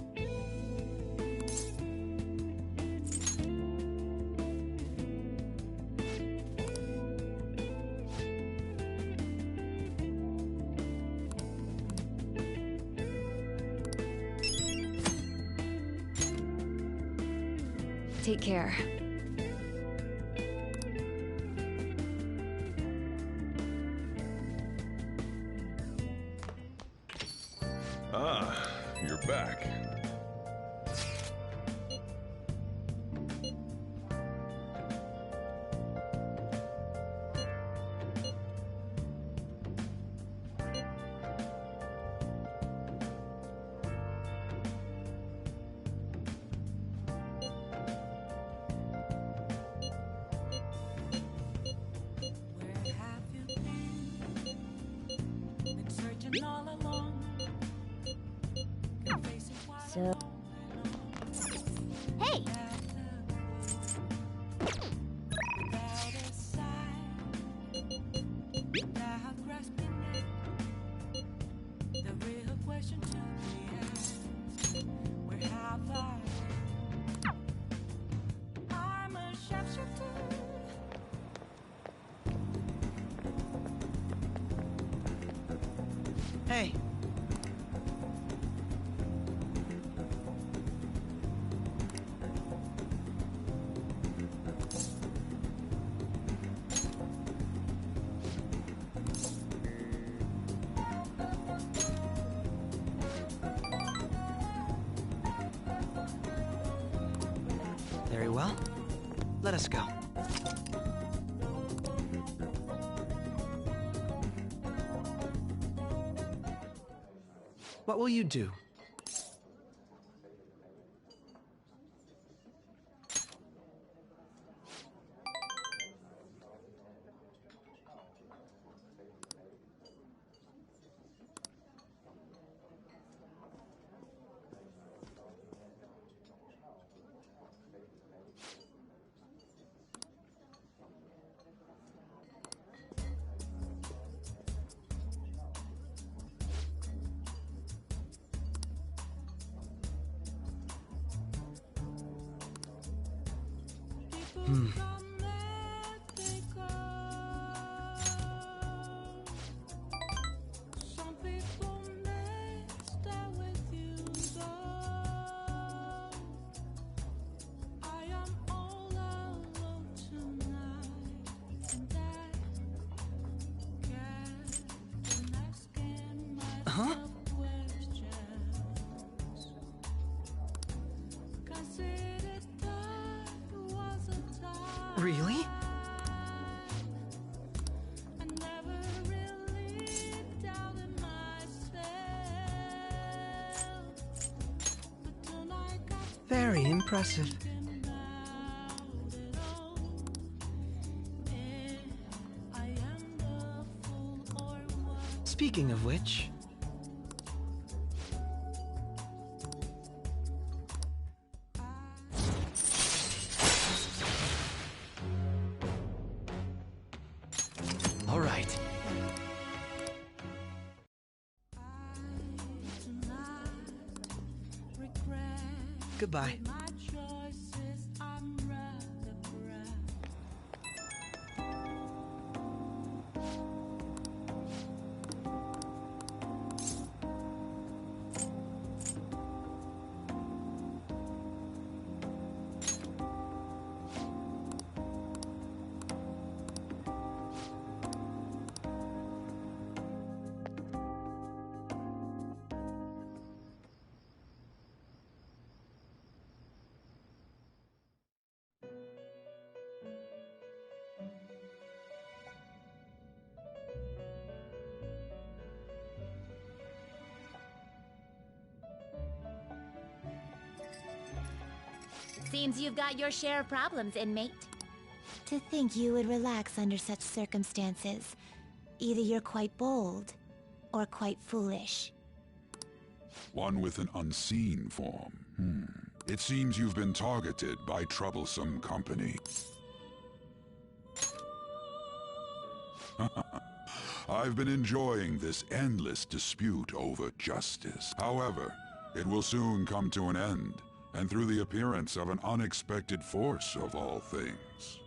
Take care. Ah, you're back. So... Hey! Hey. Very well. Let us go. What will you do? Huh? Really? Very impressive. Speaking of which... All right. Goodbye. Seems you've got your share of problems, inmate. To think you would relax under such circumstances. Either you're quite bold, or quite foolish. One with an unseen form. It seems you've been targeted by troublesome company. I've been enjoying this endless dispute over justice. However, it will soon come to an end, and through the appearance of an unexpected force of all things.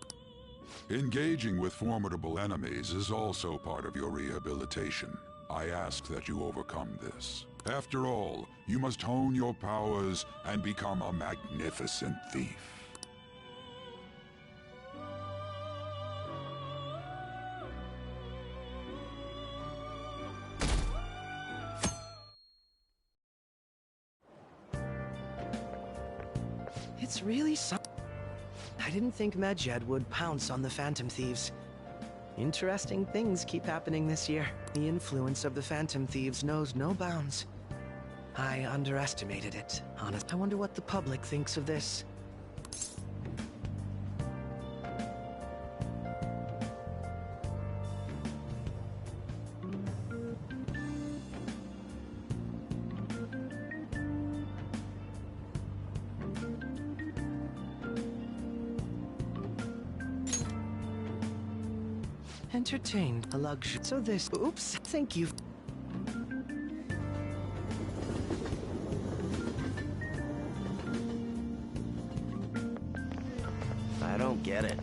Engaging with formidable enemies is also part of your rehabilitation. I ask that you overcome this. After all, you must hone your powers and become a magnificent thief. It's really I didn't think Medjed would pounce on the Phantom Thieves. Interesting things keep happening this year. The influence of the Phantom Thieves knows no bounds. I underestimated it, honest. I wonder what the public thinks of this. Entertained, a luxury. So this... Oops, thank you. I don't get it.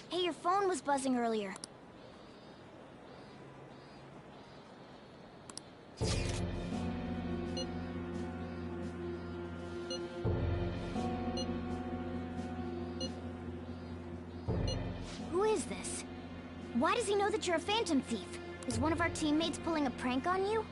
Hey, your phone was buzzing earlier. Who is this? Why does he know that you're a Phantom Thief? Is one of our teammates pulling a prank on you?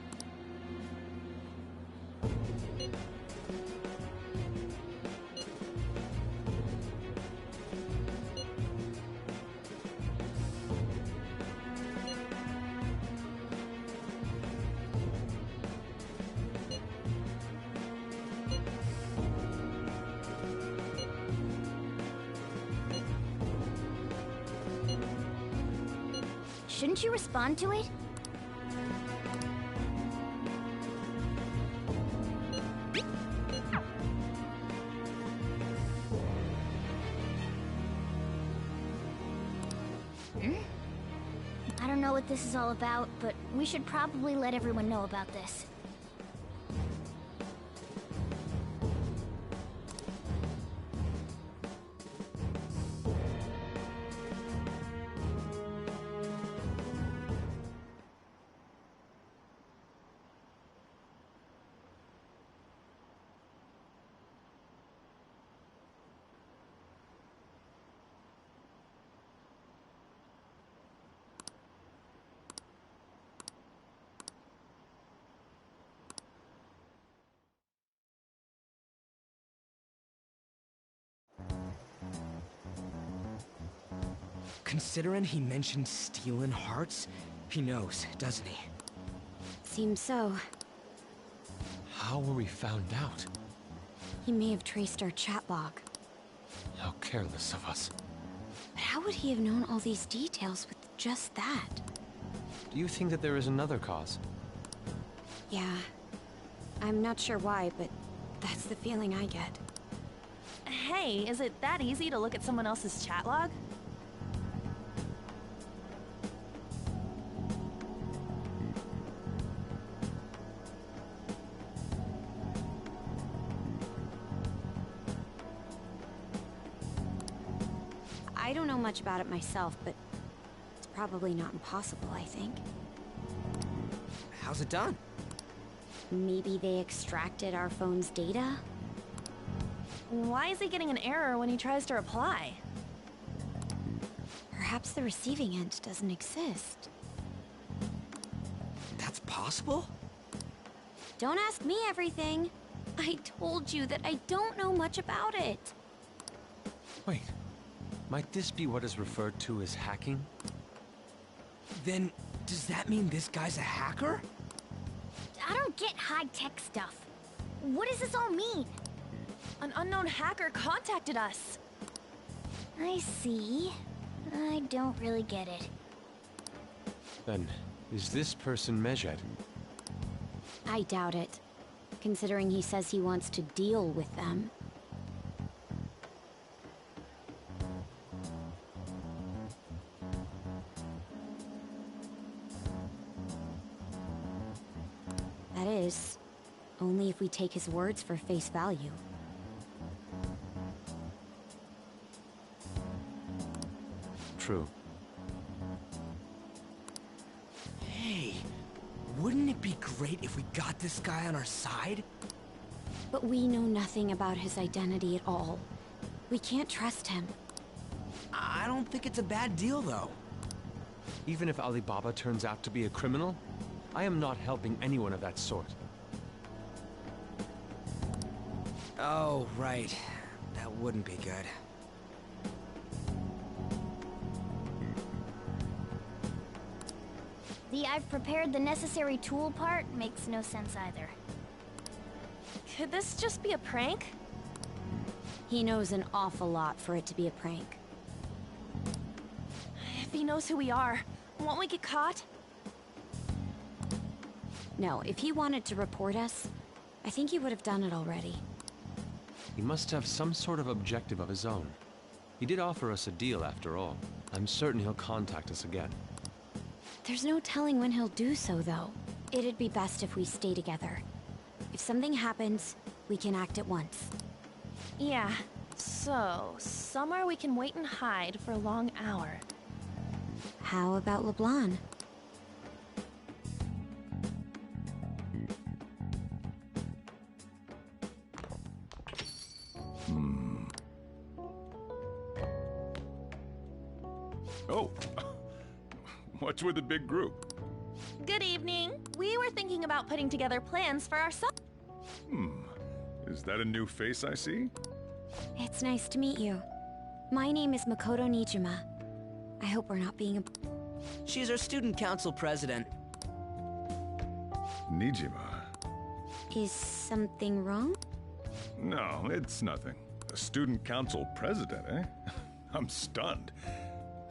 Shouldn't you respond to it? I don't know what this is all about, but we should probably let everyone know about this. Considering he mentioned stealing hearts, he knows, doesn't he? Seems so. How were we found out? He may have traced our chat log. How careless of us. But how would he have known all these details with just that? Do you think that there is another cause? Yeah. I'm not sure why, but that's the feeling I get. Hey, is it that easy to look at someone else's chat log? I don't know much about it myself, but it's probably not impossible, I think. How's it done? Maybe they extracted our phone's data? Why is he getting an error when he tries to reply? Perhaps the receiving end doesn't exist. That's possible? Don't ask me everything. I told you that I don't know much about it. Wait. Might this be what is referred to as hacking? Then, does that mean this guy's a hacker? I don't get high-tech stuff. What does this all mean? An unknown hacker contacted us. I see. I don't really get it. Then, is this person Medjed? I doubt it, considering he says he wants to deal with them. That is, only if we take his words for face value. True. Hey, wouldn't it be great if we got this guy on our side? But we know nothing about his identity at all. We can't trust him. I don't think it's a bad deal, though. Even if Alibaba turns out to be a criminal, I am not helping anyone of that sort. Oh, right. That wouldn't be good. The "I've prepared the necessary tool" part makes no sense either. Could this just be a prank? He knows an awful lot for it to be a prank. If he knows who we are, won't we get caught? No, if he wanted to report us, I think he would have done it already. He must have some sort of objective of his own. He did offer us a deal after all. I'm certain he'll contact us again. There's no telling when he'll do so, though. It'd be best if we stay together. If something happens, we can act at once. Yeah, so somewhere we can wait and hide for a long hour. How about LeBlanc? Oh, what's with the big group? Good evening. We were thinking about putting together plans for ourselves. Is that a new face I see? It's nice to meet you. My name is Makoto Nijima. I hope we're not being a... She's our student council president. Nijima? Is something wrong? No, it's nothing. A student council president, eh? I'm stunned.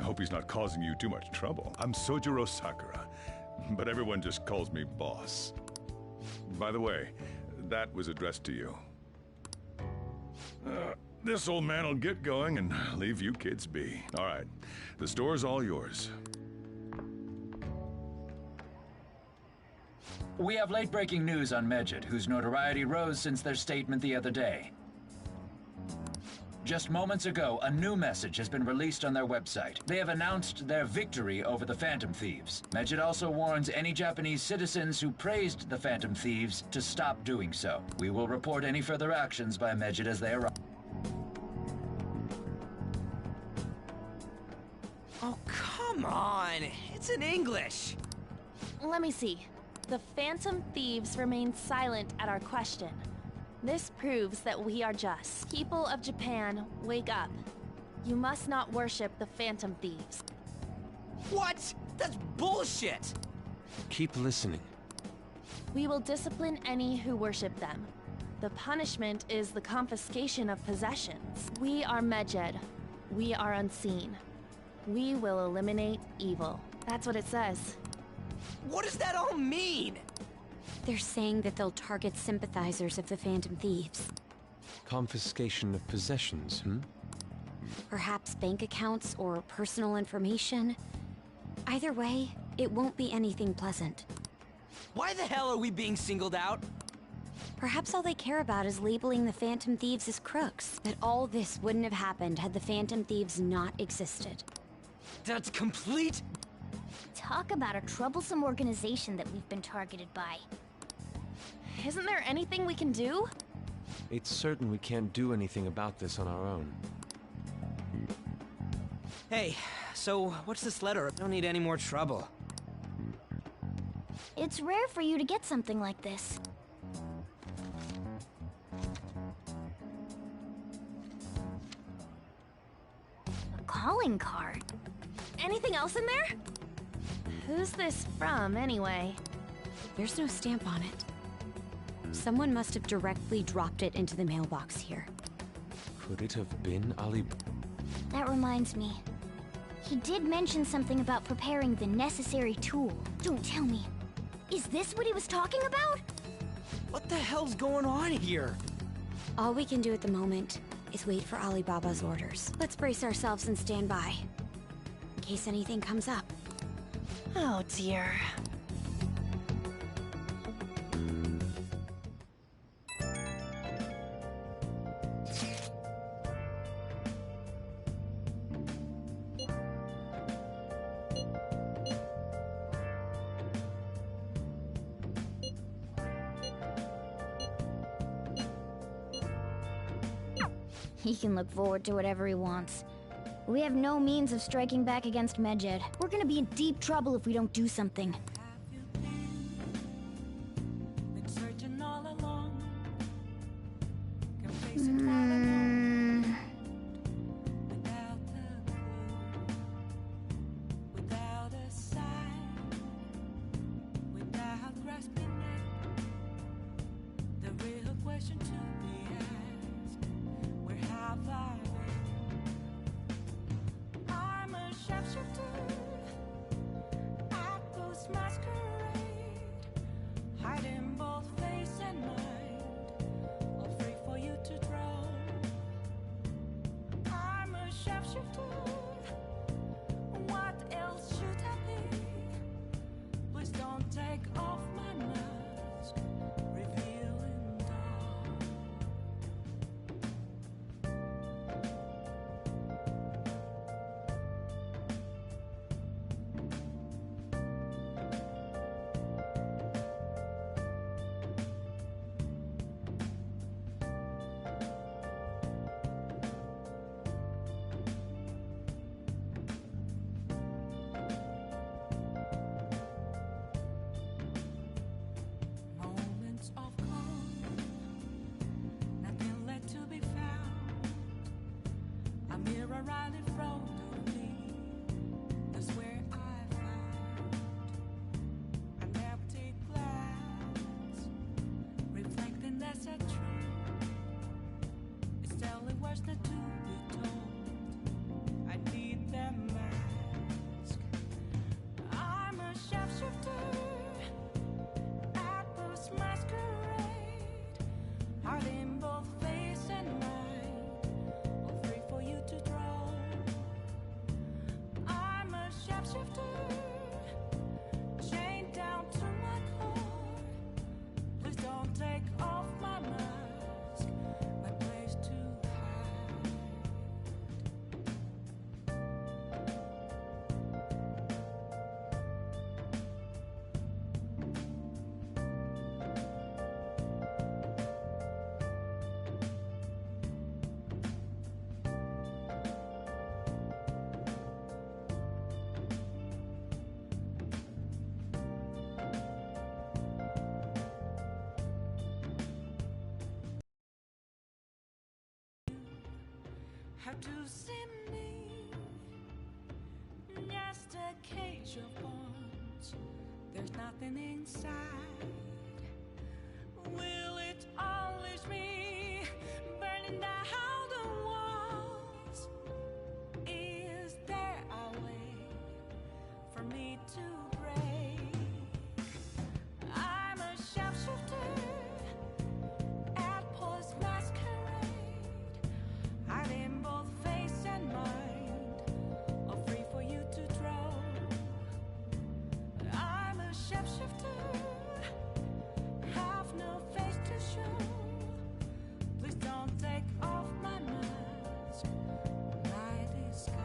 I hope he's not causing you too much trouble. I'm Sojiro Sakura, but everyone just calls me boss. By the way, that was addressed to you. This old man will get going and leave you kids be. All right, the store's all yours. We have late-breaking news on Medjed, whose notoriety rose since their statement the other day. Just moments ago, a new message has been released on their website. They have announced their victory over the Phantom Thieves. Medjed also warns any Japanese citizens who praised the Phantom Thieves to stop doing so. We will report any further actions by Medjed as they arrive. Oh, come on! It's in English! Let me see. The Phantom Thieves remain silent at our question. This proves that we are just. People of Japan, wake up. You must not worship the Phantom Thieves. What? That's bullshit! Keep listening. We will discipline any who worship them. The punishment is the confiscation of possessions. We are Medjed. We are unseen. We will eliminate evil. That's what it says. What does that all mean? They're saying that they'll target sympathizers of the Phantom Thieves. Confiscation of possessions, Perhaps bank accounts or personal information. Either way, it won't be anything pleasant. Why the hell are we being singled out? Perhaps all they care about is labeling the Phantom Thieves as crooks. That all this wouldn't have happened had the Phantom Thieves not existed. That's complete... Talk about a troublesome organization that we've been targeted by. Isn't there anything we can do? It's certain we can't do anything about this on our own. Hey, so what's this letter? I don't need any more trouble. It's rare for you to get something like this. A calling card. Anything else in there? Who's this from, anyway? There's no stamp on it. Someone must have directly dropped it into the mailbox here. Could it have been Ali? That reminds me. He did mention something about preparing the necessary tool. Don't tell me. Is this what he was talking about? What the hell's going on here? All we can do at the moment is wait for Alibaba's orders. Let's brace ourselves and stand by, in case anything comes up. Oh dear. He can look forward to whatever he wants. We have no means of striking back against Medjed. We're gonna be in deep trouble if we don't do something. Been searching all along. Can face it all alone. Without a clue. Without a sign. Without grasping it. The real question to be asked. Where have I been? I'm a sharpshooter at Ghost Masquerade, hiding both face and mind, all free for you to draw. I'm a sharpshooter. What else should I be? Please don't take off my mask, revealing dawn. how to see me. Just a cage of bones, there's nothing inside. Will it always be burning down the walls? Is there a way for me to break? I'm a sharpshooter at Post Masquerade, hiding both face and mind, all free for you to draw. I'm a shapeshifter, have no face to show. Please don't take off my mask, my disguise.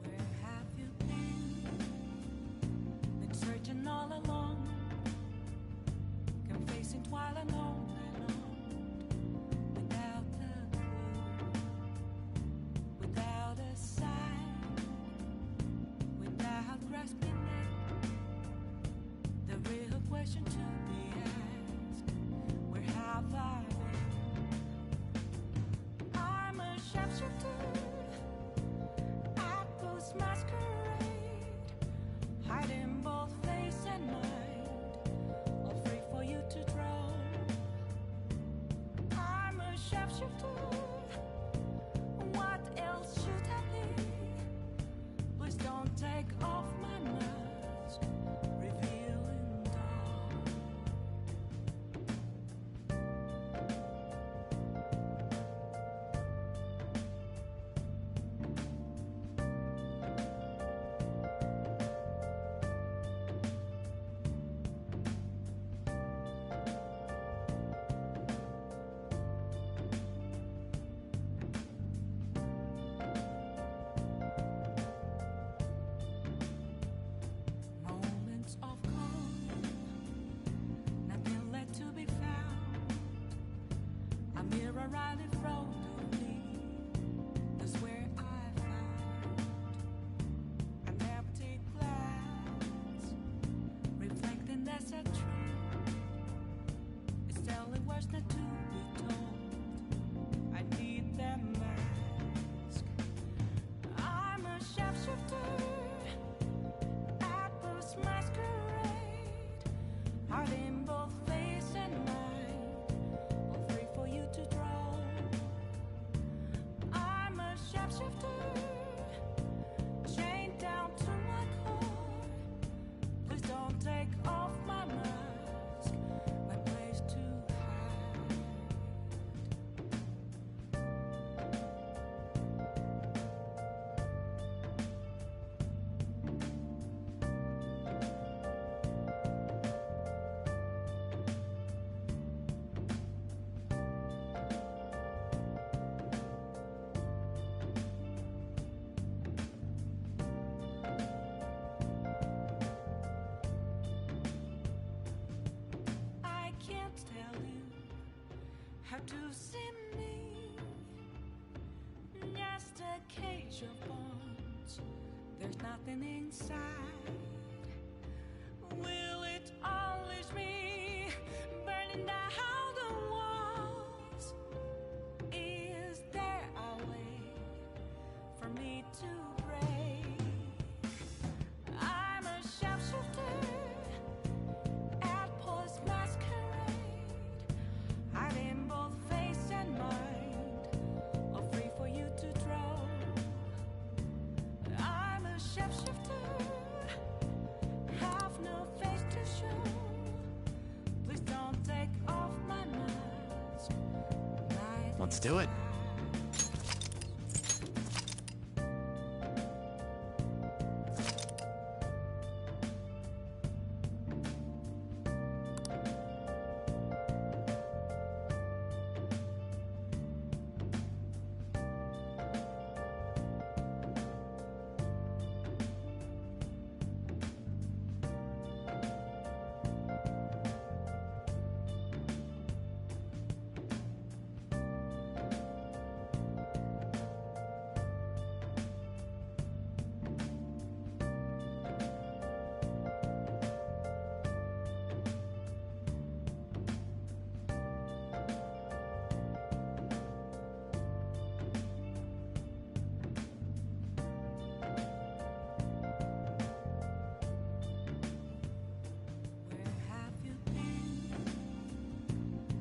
Where have you been searching all along, confessing while alone and on, without a clue, without a sign, without grasping it. The real question to be asked: where have I been? I'm a sharpshooter at Post Masquerade, hiding both face and mind, all free for you to draw. I'm a sharpshooter, what else should I be? Please don't take off my mask, revealing dawn. Moments of calm, nothing left to be found. A mirror right in front of me, that's where I found an empty glass, reflecting that's a truth. It's telling words not to be told. I need that mask. I'm a sharpshooter at Post Masquerade, hiding both face and mind, all free for you to draw. I'm a sharpshooter, chained down to my core. Please don't take off my mask, my place to hide. I can't tell you how to see me. Just a cage of bones, there's nothing inside. Will it always be burning down the walls? Is there a way for me to break? I'm a sharpshooter at Post Masquerade, hiding both face and mind, all free for you to draw. I'm a sharpshooter, have no face to show. Let's do it.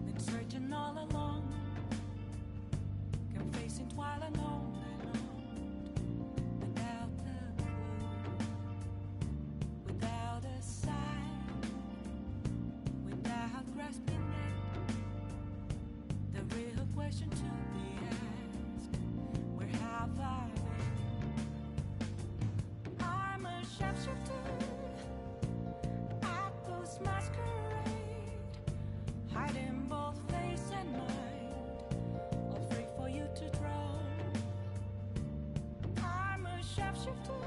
Been searching all along, complacent while alone without a clue, without a sign, without grasping it. The real question to be asked: where have I been? I'm a sharpshooter at Ghost Masquerade, hiding both face and mind, all free for you to draw. I'm a sharpshooter.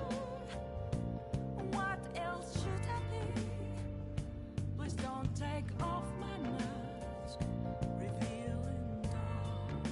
What else should I be? Please don't take off my mask, revealing dawn.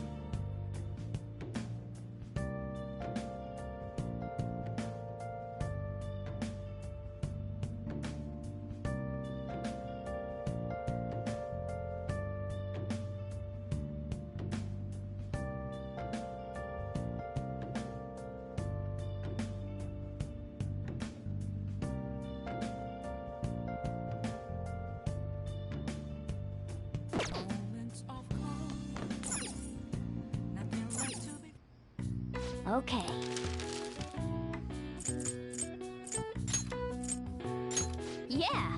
Moments of calm, nothing left to be. Okay. Yeah.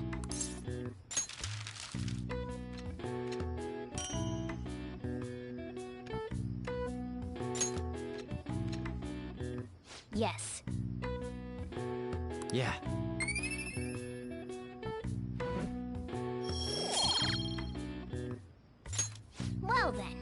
Yes. Yeah. Well then.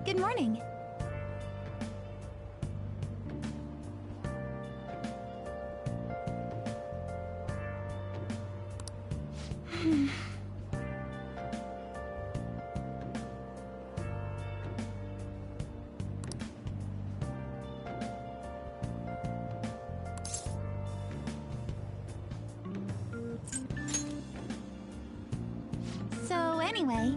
Good morning. So anyway,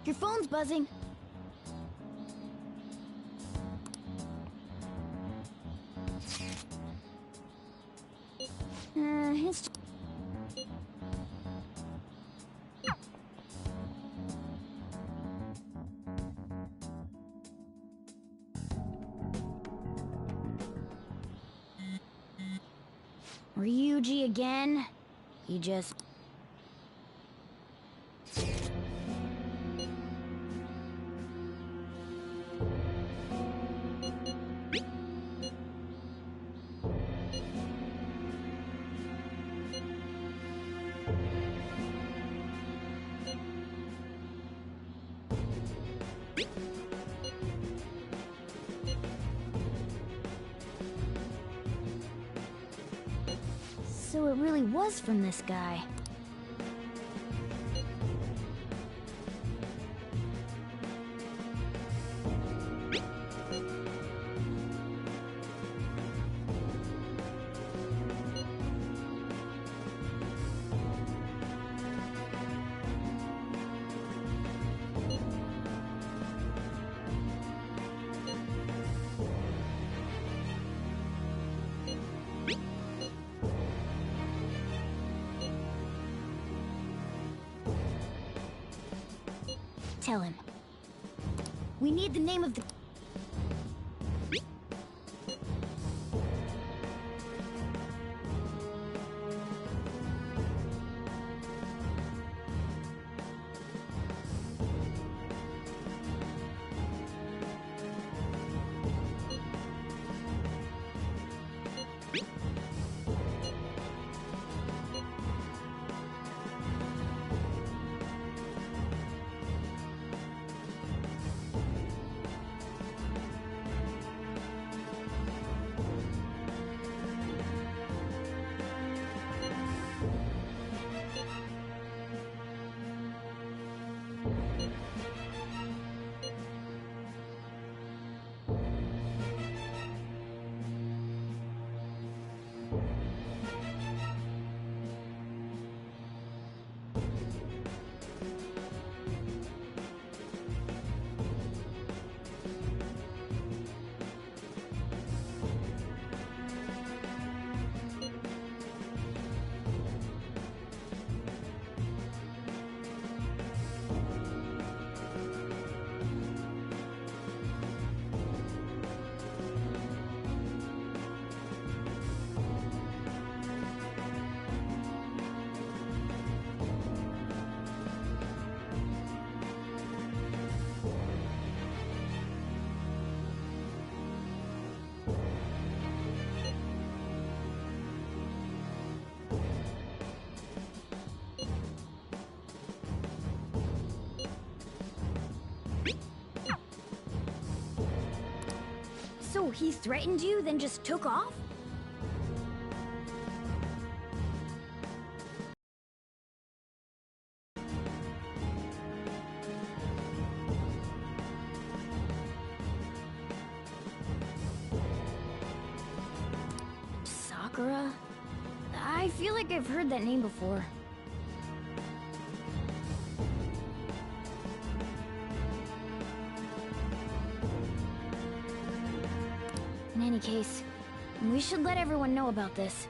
Your phone's buzzing. It's... Ryuji again? You just... So it really was from this guy. Tell him. We need the name of the... So he threatened you, then just took off? Sakura? I feel like I've heard that name before. In any case, we should let everyone know about this.